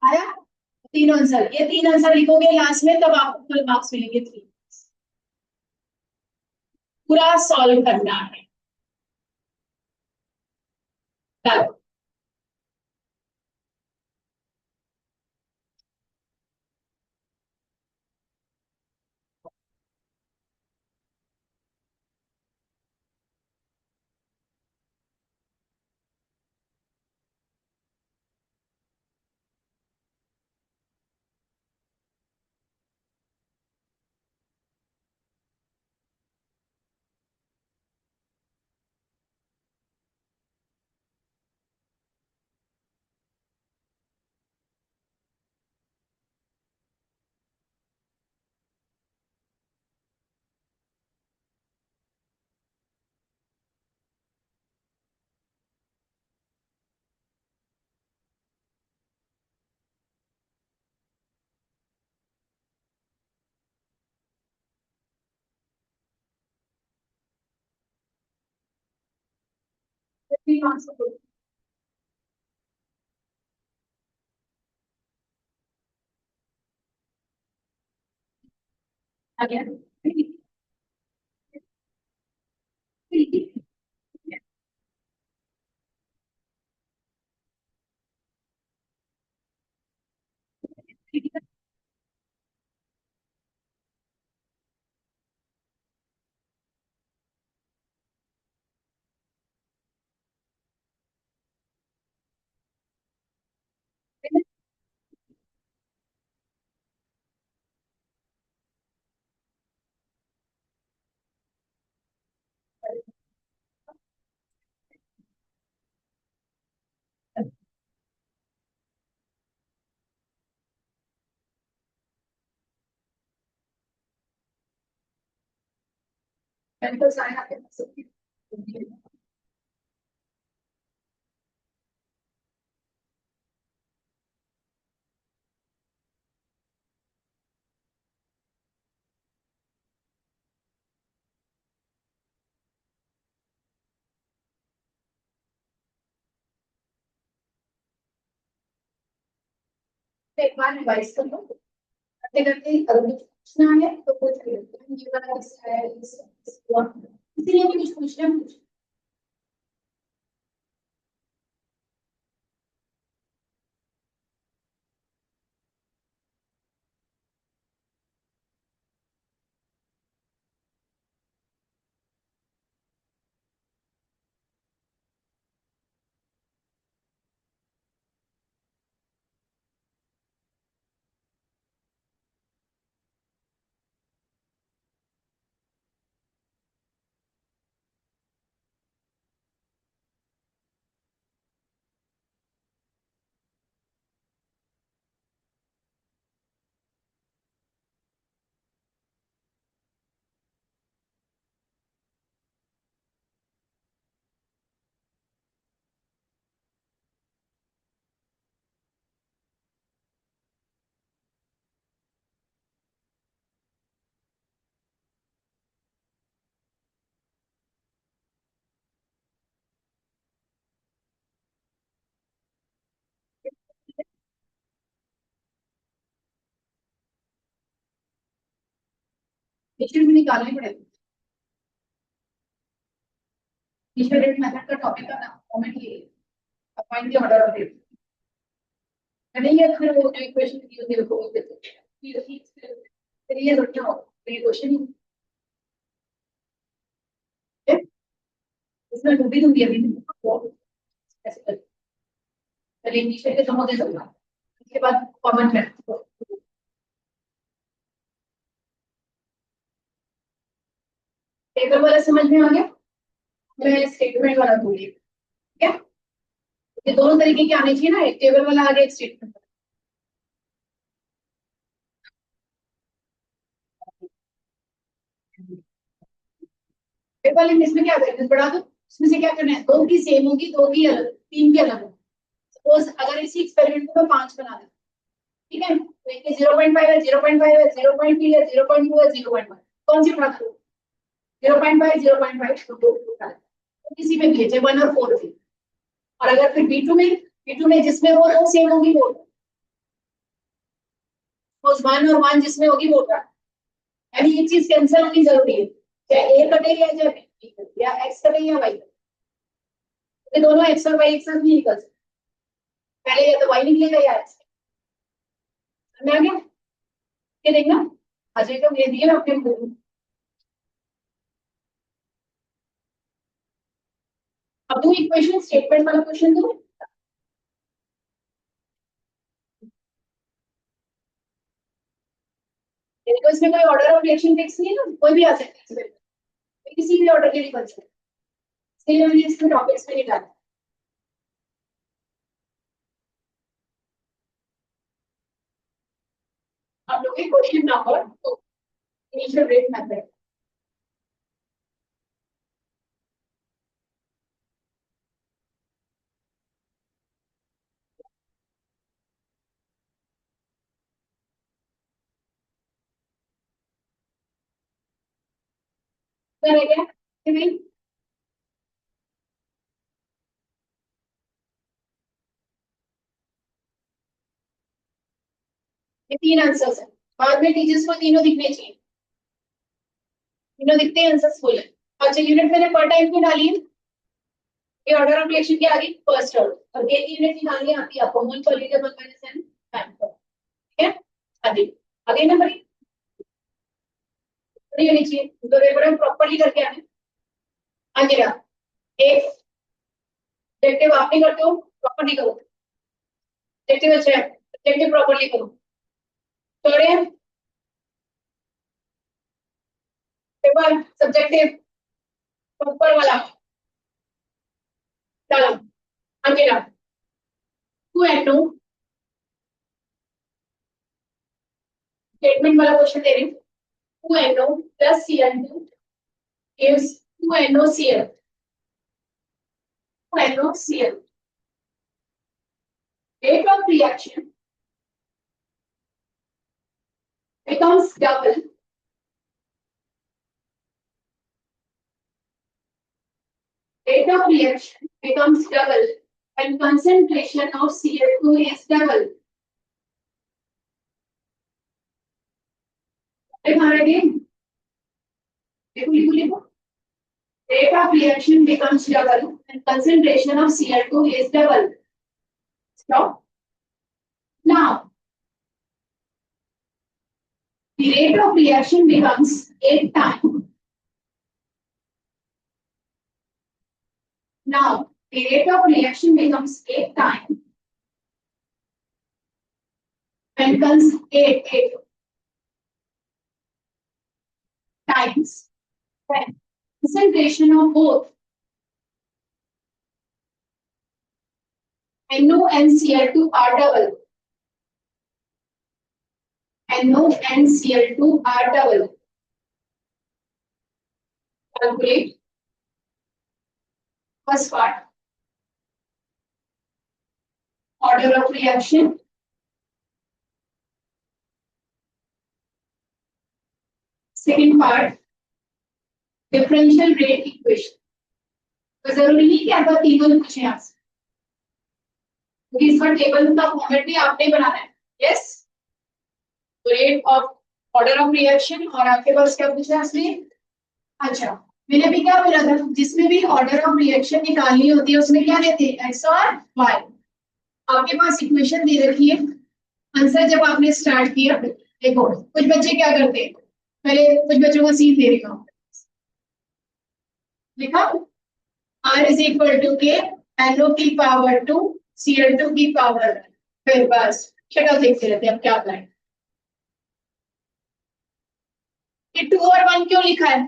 आया, तीन आंसर, ये तीन आंसर लिखोगे लास्ट में तब आपको फुल मार्क्स मिलेंगे, थ्री, पूरा सॉल्व करना है, चलो। थ्री मार्क्स को आ गया, तो सारा एक बार रिवाइज कर लो, करते करते अगर कुछ पूछना है तो पूछ लो, ये वाला किसका है, इसीलिए भी कुछ पूछना है, पूछ। इनिशियल भी निकालने पड़ेगा। इनिशियल रेट मेथड का टॉपिक का नाम कमेंट ये find the order of rate. नहीं है तो फिर वो जो इक्वेशन दी होती है वो बोल देते हैं फिर ये क्या हो ये क्वेश्चन ही है। इसमें डूबी दूंगी अभी ऐसे कर चलिए इनिशियल के जमा दे दूंगा उसके बाद कमेंट है टेबल वाला समझ में आ गया। मैं स्टेटमेंट वाला दूंगी ठीक है। ये दोनों तरीके के आने चाहिए ना एक टेबल वाला आ गया एक स्टेटमेंट। टेबल वाले इसमें क्या करना है बढ़ा दो इसमें से क्या करना है दो की सेम होगी दो की अलग तीन की अलग होगी। सपोज अगर इसी एक्सपेरिमेंट को मैं 5 बना दें ठीक है तो एक 0.5 है 0.5 है 0.3 है 0.2 है 0.1 कौन सी उठा दो 0.5 0.5 तो दो उठा तो किसी में भेजे 1 और 4 थी और अगर फिर B2 में जिसमें वो दो सेम होगी वो उस 1 और 1 जिसमें होगी वो उठा यानी ये चीज कैंसिल होनी जरूरी है चाहे ए कटे या चाहे बी कटे या एक्स कटे या वाई कटे दोनों एक्स और वाई एक साथ नहीं निकल सकते पहले या तो वाई निकलेगा या एक्स समझ आ गया ये देखना अजय तो ये दिए अपने अब दो इक्वेशन स्टेटमेंट वाला क्वेश्चन दो तो इसमें कोई ऑर्डर ऑफ रिएक्शन फिक्स नहीं है ना कोई भी आ सकता है इसमें किसी भी ऑर्डर के लिए बन सकता है इसलिए मैंने इसमें टॉपिक्स में नहीं डाला आप लोग question number two initial rate method करेगा कि नहीं ये तीन आंसर्स है बाद में टीचर्स को तीनों दिखने चाहिए तीनों दिखते हैं आंसर्स फुल है अच्छा यूनिट मैंने पर टाइम की डाली है ये ऑर्डर ऑफ रिएक्शन के आगे फर्स्ट ऑर्डर और ये यूनिट निकालनी आती है आपको मोल पर लीटर पर माइनस एन टाइम पर ठीक है आगे आगे नंबर थोड़ी होनी चाहिए तो रेफरेंस प्रॉपर्ली करके आने आगे रहा एक ऑब्जेक्टिव आप नहीं करते हो प्रॉपर्ली करो ऑब्जेक्टिव अच्छा है ऑब्जेक्टिव प्रॉपर्ली करो थोड़े पेपर सब्जेक्टिव प्रॉपर वाला चलो आगे रहा टू एंड नो स्टेटमेंट वाला क्वेश्चन दे रही हूँ 2NO plus Cl2 gives 2NOCl. 2NOCl. Rate of reaction becomes double. Rate of reaction becomes double when concentration of Cl2 is double. Again, rate of reaction becomes double when concentration of Cl2 is double. Stop. Now, the rate of reaction becomes 8 times. Now, the rate of reaction becomes 8 times when eight times when concentration of both NO and Cl2 are double. NO and Cl2 are double. Calculate first part. Order of reaction. Second part. Differential rate equation. तो जरूरी नहीं कि आपका तीनों पूछे आपसे क्योंकि इसका टेबल का फॉर्मेट भी आपने बनाना है yes rate of order of reaction, और आपके पास क्या पूछा है इसमें? अच्छा, मैंने भी क्या बोला था, जिसमें भी ऑर्डर ऑफ रिएक्शन निकालनी होती है उसमें क्या लेते हैं, एक्स और वाई। आपके पास इक्वेशन दे रखी है, आंसर जब आपने स्टार्ट किया, देखो कुछ बच्चे क्या करते हैं, पहले कुछ बच्चों का सीन दे रखा हूं, लिखा R इज इक्वल टू के NO की पावर टू Cl2 की पावर, फिर बस शक्ल देखते रहते हैं अब क्या करें। ये 2 और 1 क्यों लिखा है?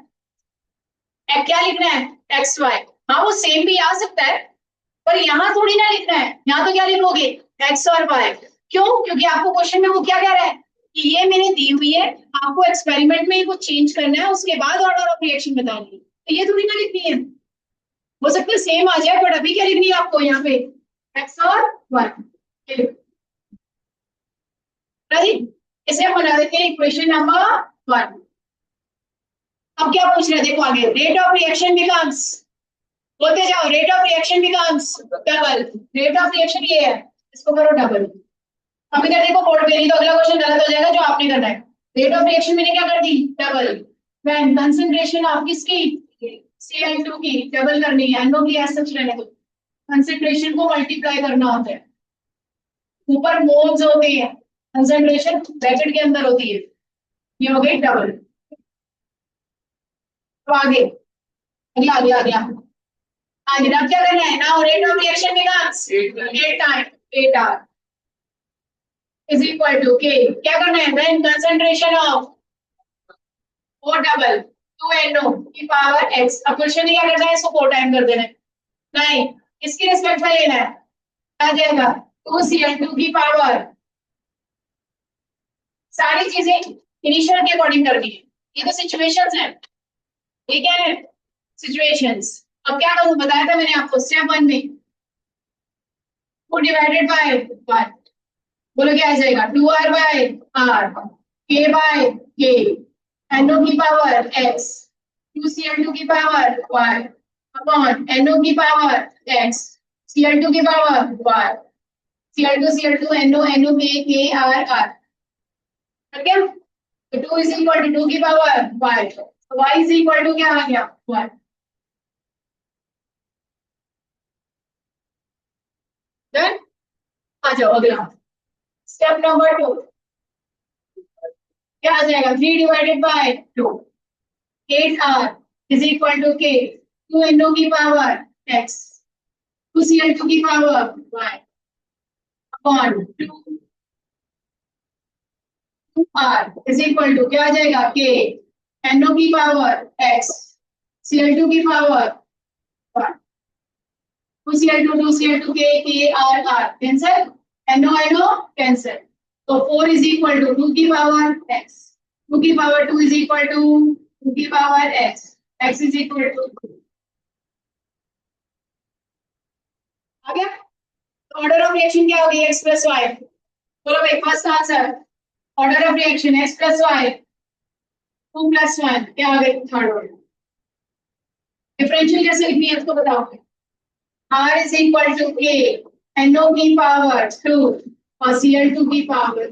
क्या लिखना है, एक्स वाई। हाँ वो सेम भी आ सकता है, पर यहाँ थोड़ी ना लिखना है, यहाँ तो क्या लिखोगे, एक्स और वाई। क्यों? क्योंकि आपको क्वेश्चन में वो क्या कह रहा है कि ये मैंने दी हुई है, आपको एक्सपेरिमेंट में ही कुछ चेंज करना है, उसके बाद ऑर्डर ऑफ रिएक्शन बतानी है, तो ये थोड़ी ना लिखनी है। हो सकता है सेम आ जाए, बट अभी क्या लिखनी है आपको यहाँ पे, एक्स और वाई। राइट, इसे हम बना देते हैं इक्वेशन नंबर 1। अब क्या पूछ रहे हैं, देखो आगे, रेट ऑफ रिएक्शन बिकम्स, बोलते जाओ, rate of reaction becomes double. Rate of reaction ये है, इसको करो डबल। अब इधर देखो कोड पे, नहीं तो अगला क्वेश्चन गलत हो जाएगा जो आपने करना है। रेट ऑफ रिएक्शन मैंने क्या कर दी, डबल। व्हेन कंसंट्रेशन ऑफ किसकी, Cl2 की डबल करनी है, NO की एज सच रहने दो, कंसंट्रेशन को मल्टीप्लाई करना होता है, ऊपर मोल्स होते हैं, कंसंट्रेशन ब्रैकेट के अंदर होती है, ये हो गई डबल। तो आगे, अगला अगला अगला आगे, अब क्या करना है, now rate of reaction becomes 8 time 8 R is equal to k, क्या करना है, व्हेन कंसंट्रेशन ऑफ वो डबल 2NO की पावर x। अब क्वेश्चन क्या करना है, इसको 4 टाइम कर देना है, नहीं इसकी रिस्पेक्ट में लेना है, आ जाएगा 2Cl2 की पावर, सारी चीजें इनिशियल के अकॉर्डिंग करनी है, ये तो सिचुएशंस है, ये क्या है, सिचुएशंस। अब क्या करूं, बताया था मैंने आपको स्टेप 1 में, 2 डिवाइडेड बाय 1, बोलो क्या आ जाएगा, 2R by R, K by K, NO की पावर x, 2Cl2 की पावर y अपॉन NO की पावर x, Cl2 की power y, Cl2 NO NO में K R R, ठीक है। तो 2 इज इक्वल टू 2 की power y, y is equal to क्या आ गया, 1। डन। आ जाओ अगला, स्टेप नंबर 2, क्या आ जाएगा, 3 divided by 2, 8R is equal to K, 2NO की पावर x, 2Cl2 की power y upon 2R is equal to क्या आ जाएगा, K, NO की पावर x, Cl2 की power y, 2Cl2 2Cl2 K R R cancel, NO cancel, तो 4 is equal to 2 की power x, 2 की पावर 2 is equal to 2 की power x is equal to 2। आ गया, ऑर्डर ऑफ रिएक्शन क्या होगी, x plus y. बोलो भाई first answer, order of reaction x plus y, 2 + 1 क्या आ गई, थर्ड ऑर्डर। डिफरेंशियल कैसे लिखनी है इसको बताओ, R इज इक्वल टू के NO की पावर 2 और Cl2 की पावर,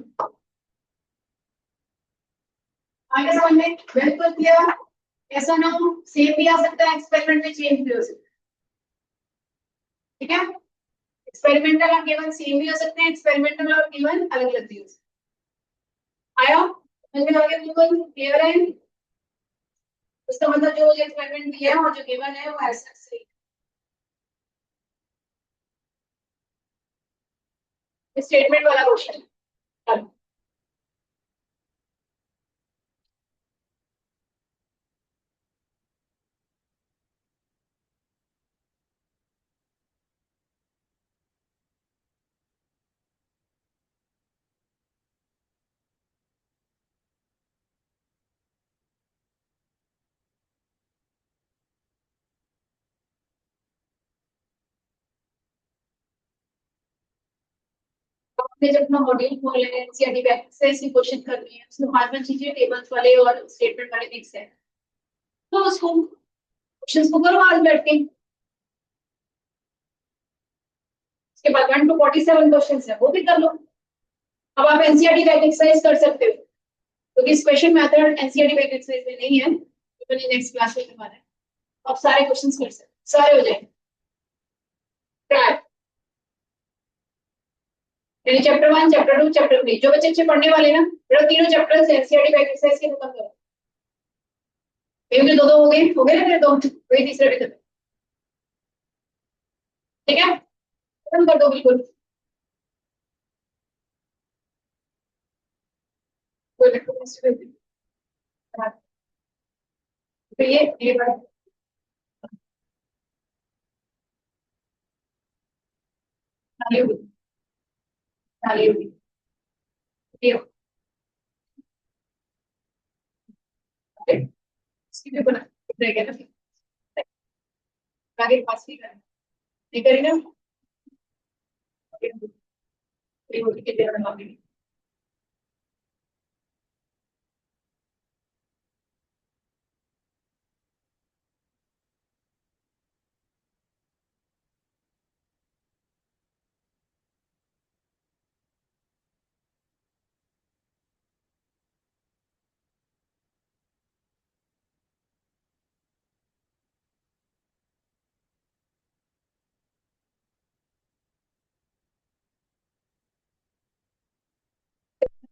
आगे समझ में, बिल्कुल क्लियर। ऐसा ना हो सेम भी आ सकता है, एक्सपेरिमेंट में चेंज भी हो सकता है, ठीक है। एक्सपेरिमेंटल और केवल सेम भी हो सकते हैं, एक्सपेरिमेंटल और केवल अलग अलग भी हो सकते हैं। आया मुझे लगे बिल्कुल क्लियर है, उसका मतलब जो एक्सपेरिमेंट भी है और जो गिवन है वो ऐसा सही, स्टेटमेंट वाला क्वेश्चन। आपने जब अपना मॉड्यूल खोल लेंगे, एनसीईआरटी बैक से ऐसी क्वेश्चन करनी है, उसमें नॉर्मल चीजें टेबल्स वाले और स्टेटमेंट वाले मिक्स है, तो उसको क्वेश्चंस को करो आज बैठ के। उसके बाद 1 to 47 क्वेश्चंस है वो भी कर लो। अब आप एनसीईआरटी बैक एक्सरसाइज कर सकते हो, क्योंकि special method NCERT based exercise में नहीं है, तो मैंने नेक्स्ट क्लास में करवाना है। आप सारे क्वेश्चंस कर सकते, सारे हो जाएंगे ट्राई। यानी चैप्टर 1, चैप्टर 2, चैप्टर 3 जो बच्चे अच्छे पढ़ने वाले ना, बेटा तीनों चैप्टर्स एनसीईआरटी बेस्ड एक्सरसाइज के खत्म करो। ये दो दो हो गए ना, फिर दो वही तीसरे भी खत्म। ठीक है, खत्म कर दो बिल्कुल। कोई नहीं, तो ये बात खाली होगी, खाली होगी, ये इसकी भी बना रहेगा ना, आगे पास भी करना नहीं करेगा, ये होगी कि तेरा नाम भी।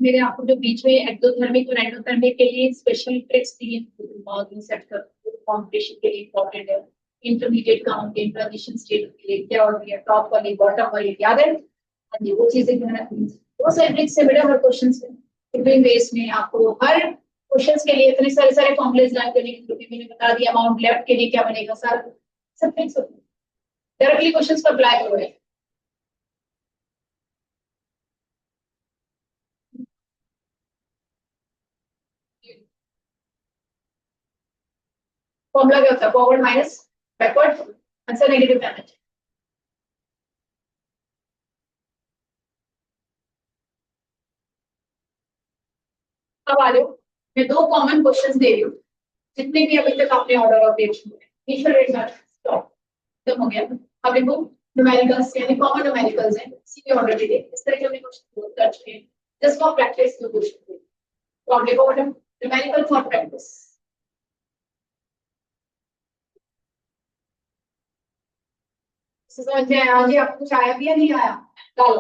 मेरे आपको जो बीच में एक्टोथर्मिक और एंडोथर्मिक के लिए स्पेशल ट्रिक्स दिए बहुत सेट कर, कंपटीशन के लिए इंपॉर्टेंट है। इंटरमीडिएट काउंटिंग ट्रांजिशन स्टेट के लिए क्या हो गया, टॉप वाली बॉटम वाली याद है? हाँ जी, वो चीजें ध्यान रखनी। वो सारे ट्रिक्स से बेटा हर क्वेश्चन से टिपिंग बेस में आपको हर क्वेश्चंस के लिए इतने सारे सारे फॉर्मूलेज लाइन करने की जरूरत, मैंने बता दिया अमाउंट लेफ्ट के लिए क्या बनेगा, सारा सब ट्रिक्स डायरेक्टली क्वेश्चंस पर अप्लाई करो। फॉर्मूला क्या होता है, forward minus backward, answer negative damage. अब आ जाओ, मैं दो कॉमन क्वेश्चंस दे रही हूँ जितने भी अभी तक आपने ऑर्डर ऑफ डेट हुए, इनिशियल रेट का स्टॉप खत्म हो गया। अब देखो न्यूमेरिकल्स यानी कॉमन न्यूमेरिकल्स हैं, इसी के ऑर्डर दे इस तरह के हमने क्वेश्चन कर चुके हैं, जस्ट फॉर प्रैक्टिस दो क्वेश्चन। तो आप देखो मैडम, न्यूमेरिकल फॉर प्रैक्टिस समझ में आया? आगे आपको कुछ आया भी या नहीं आया? डालो।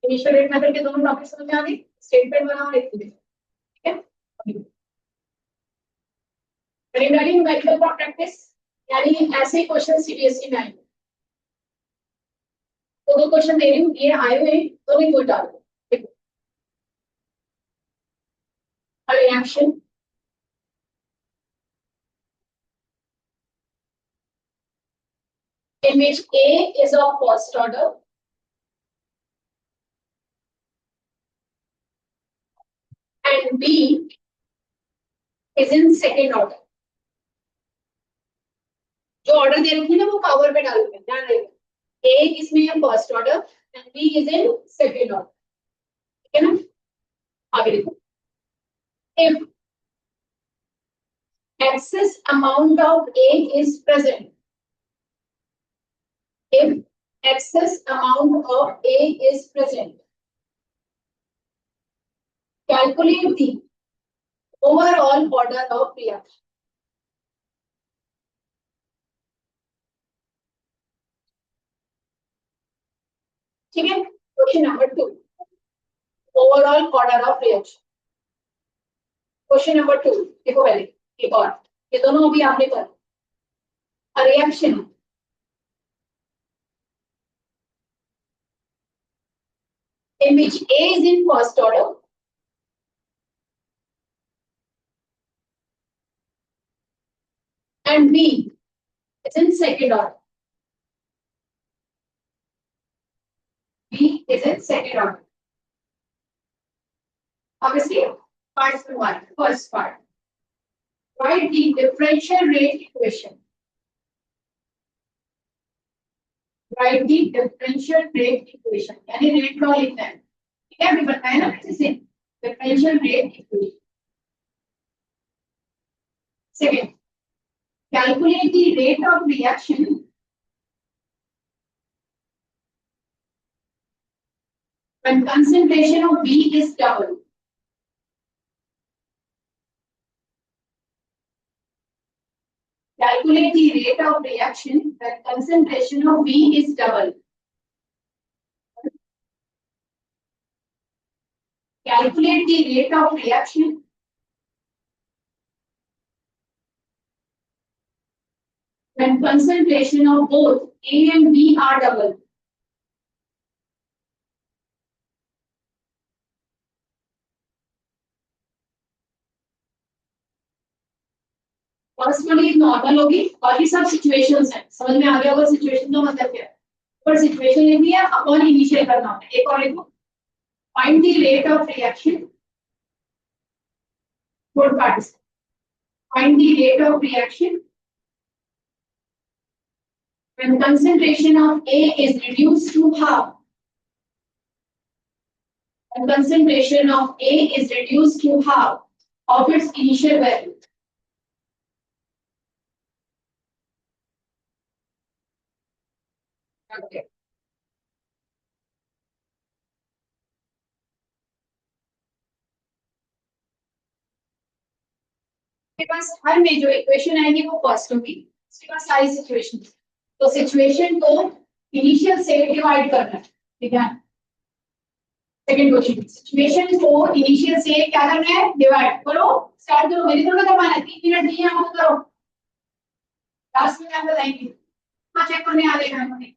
इनिशियल रेट मेथड के दोनों टॉपिक समझ में आ गए, स्टेटमेंट बना और एक ठीक है। प्रिलिमिनरी न्यूमेरिकल फॉर प्रैक्टिस यानी ऐसे क्वेश्चन सीबीएसई में आए, तो दो क्वेश्चन दे रही हूँ, ये आए हुए दोनों ही कोई डालो। Reaction in which A is of first order and B is in second order। जो ऑर्डर दे रखी है ना वो पावर पे डालोगे, ध्यान रखिए। A इसमें है first order and B is in second order, ठीक है ना? आगे देखो, if excess amount of A is present, if excess amount of A is present, calculate the overall order of reaction। ठीक है, question number 2, overall order of reaction. Question number 2 देखो पहले, एक और, ये दोनों अभी आपने कर, a reaction in which A is in first order and B is in second order, B is in second order। Obviously, parts one, first part, write the differential rate equation, write the differential rate equation यानी rate law लिखना है, ठीक है? अभी बताया ना अच्छे से, differential rate equation। Second, calculate the rate of reaction when concentration of B is double. Calculate the rate of reaction when concentration of B is double. Calculate the rate of reaction when concentration of both A and B are double. First वाली normal होगी और ये सब situations हैं समझ में आ गया होगा सिचुएशन का मतलब क्या है पर सिचुएशन लिखनी है अपॉन इनिशियल करना है एक और लिखो find the rate of reaction both parts find the rate of reaction when concentration of A is reduced to half when concentration of A is reduced to half of its initial value. Okay. के पास हर में जो equation आएगी वो first होगी उसके पास सारी situation तो situation को इनिशियल से डिवाइड करना है ठीक है सेकंड क्वेश्चन सिचुएशन को इनिशियल से क्या करना है डिवाइड करो स्टार्ट करो मेरी थोड़ा करवाना है 3 मिनट दिए हम करो लास्ट में आप बताएंगे चेक करने आ जाएगा हमें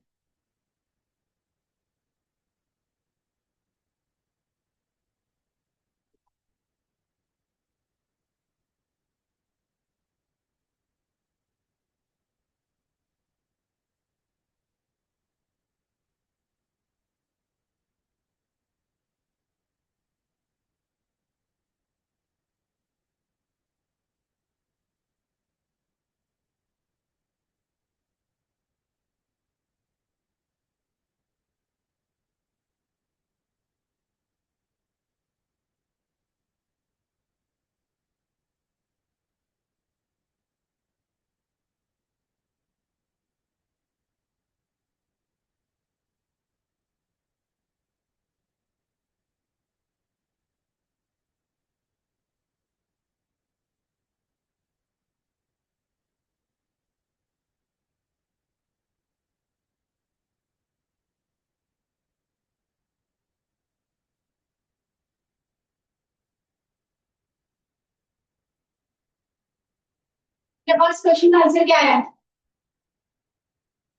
के पास क्वेश्चन का आंसर क्या है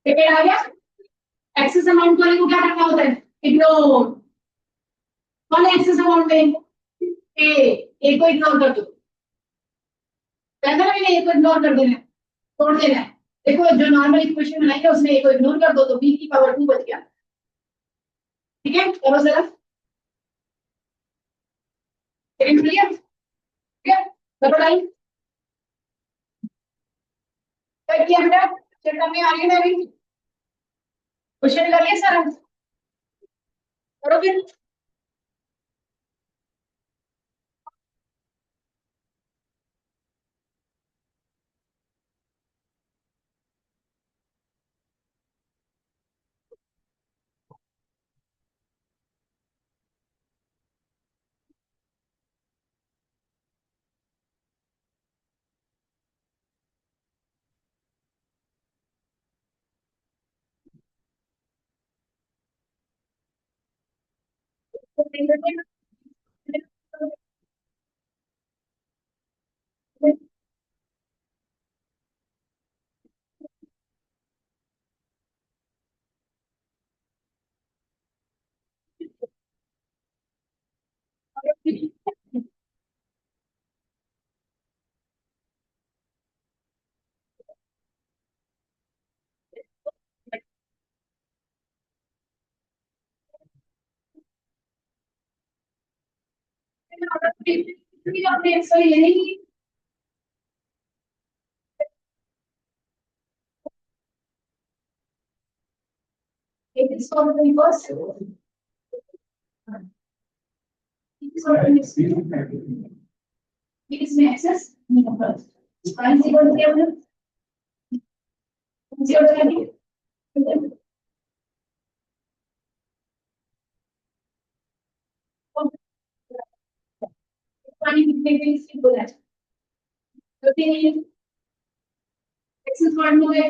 पेपर आ गया एक्सेस अमाउंट वाले को क्या करना होता है इग्नोर कौन एक्सेस अमाउंट में ए को इग्नोर कर दो कहता है मैंने ए को इग्नोर कर देना है छोड़ देना है देखो जो नॉर्मल इक्वेशन बनाई है उसमें ए को इग्नोर कर दो तो बी की पावर 2 बच गया ठीक है करो जरा सेकंड क्लियर ठीक है डबल आई चेक किया बेटा चेक करने आ रही है मेरी क्वेश्चन कर लिया सारा करो फिर आपने एक्सरे ले नहीं एक इसको अपने फर्स्ट इसमें एक्सेस नहीं होगा प्राइम सिक्वेंस क्या होगा जीरो पानी कितने के लिए बोला है तो तीन एक्सेस वन हो गए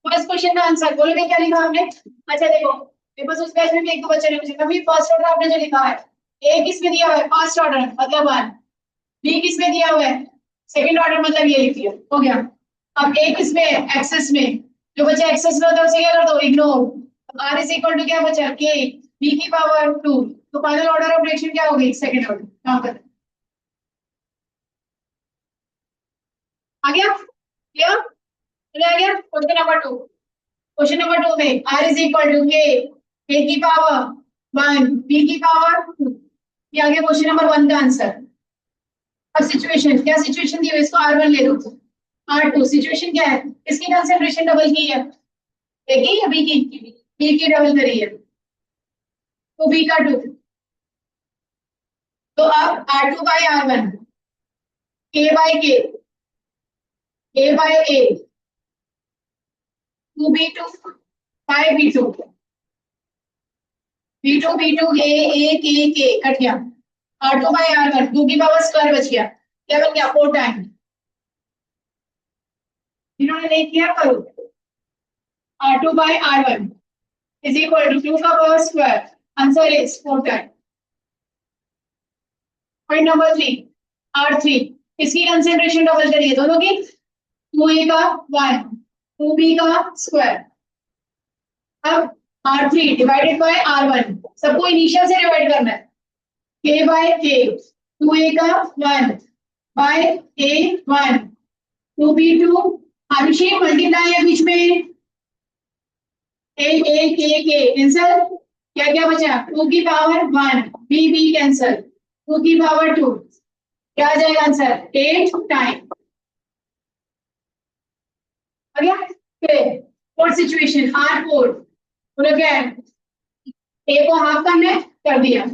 फर्स्ट क्वेश्चन का आंसर बोलो भी क्या लिखा हमने। अच्छा देखो मेरे पास उस पेज में भी एक दो बच्चे ने मुझे कभी फर्स्ट ऑर्डर आपने जो लिखा है ए किसमें दिया हुआ है फर्स्ट ऑर्डर मतलब वन बी किसमें दिया हुआ है सेकंड ऑर्डर मतलब ये लिख दिया हो गया। अब ए किसमें एक्सेस में जो बच्चा एक्सेस में होता है उसे क्या कर दो ignore R is equal to क्या बचा के बी की पावर टू तो फाइनल ऑर्डर ऑफ रिएक्शन क्या होगी सेकंड ऑर्डर काम कर आ गया क्लियर आ गया question number two. Question number two में r is equal to k a की पावर वन b की पावर टू ये आ गया क्वेश्चन नंबर वन का आंसर। अब सिचुएशन क्या सिचुएशन दी हुई इसको r1 ले लो r2 सिचुएशन क्या है इसकी कंसेंट्रेशन डबल की है a की या b की b की डबल करी है तो b का टू तो अब r2 by r1 k by k a by a 2b2 by b2 b2 b2 a k cut गया r2 बाय r1 2 की पावर स्क्वायर बच गया क्या बन गया 4 टाइम इन्होंने नहीं किया करो r2 by r1 is equal to 2 का power square answer is 4 time. Point number 3 r3 इसकी कंसेंट्रेशन डबल करिए दोनों की 2a का 1 2b का स्क्वायर अब r3 डिवाइडेड बाय r1 सबको इनिशियल से डिवाइड करना है k बाय k 2a का 1 bye a 1 2b2 Abhishek multiply है बीच में a k कैंसल क्या क्या बचा 2 की पावर 1 b कैंसल 2 की पावर 2 क्या आ जाएगा आंसर 8 टाइम आ गया। फिर फोर्थ सिचुएशन r4 बोलो क्या है a को हाफ करना है कर दिया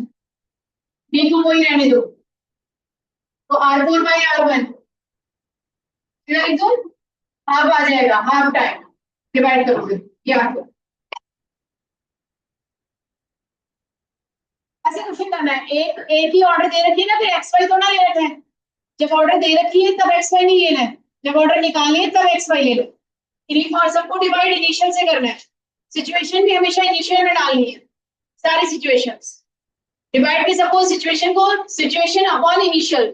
b को वही रहने दो तो r4 बाय r1 एकदम हाफ आ जाएगा हाफ टाइम डिवाइड करोगे याद करो ऐसे क्वेश्चन करना है एक ही ऑर्डर दे रखी है ना फिर एक्स वाई तो ना ले रखे हैं जब ऑर्डर दे रखी है तब एक्स वाई नहीं लेना है जब ऑर्डर निकालिए तब एक्स वाई ले लो इन्हीं और सबको डिवाइड इनिशियल से करना है सिचुएशन भी हमेशा इनिशियल में डालनी है सारी सिचुएशंस डिवाइड भी सपोज सिचुएशन को सिचुएशन अपॉन इनिशियल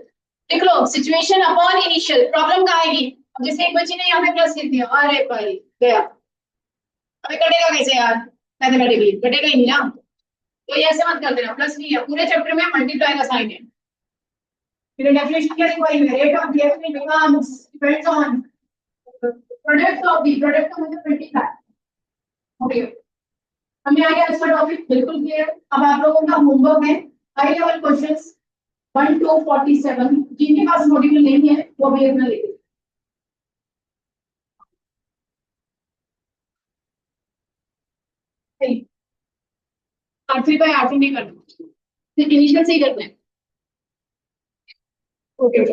लिख लो सिचुएशन अपॉन इनिशियल प्रॉब्लम कहाँ आएगी अब जैसे एक बच्चे ने यहाँ पे प्लस लिख दिया अरे भाई गया अभी कटेगा कैसे यार मैथमेटिकली कटेगा ही नहीं ना तो ये ऐसे मत कर देना प्लस नहीं है पूरे चैप्टर में मल्टीप्लाई का साइन है फिर डेफिनेशन क्या लिखवाई है rate of given becomes depends on product of the product का मतलब मल्टीप्लाई ओके हमें आ गया इसका टॉपिक बिल्कुल क्लियर अब आप लोगों का होमवर्क है हाई लेवल क्वेश्चंस 1 to 47 जिनके पास मॉड्यूल नहीं है वो भी अपना लेंगे R3 बाय R2 नहीं करना इनिशियल से ही करना है ओके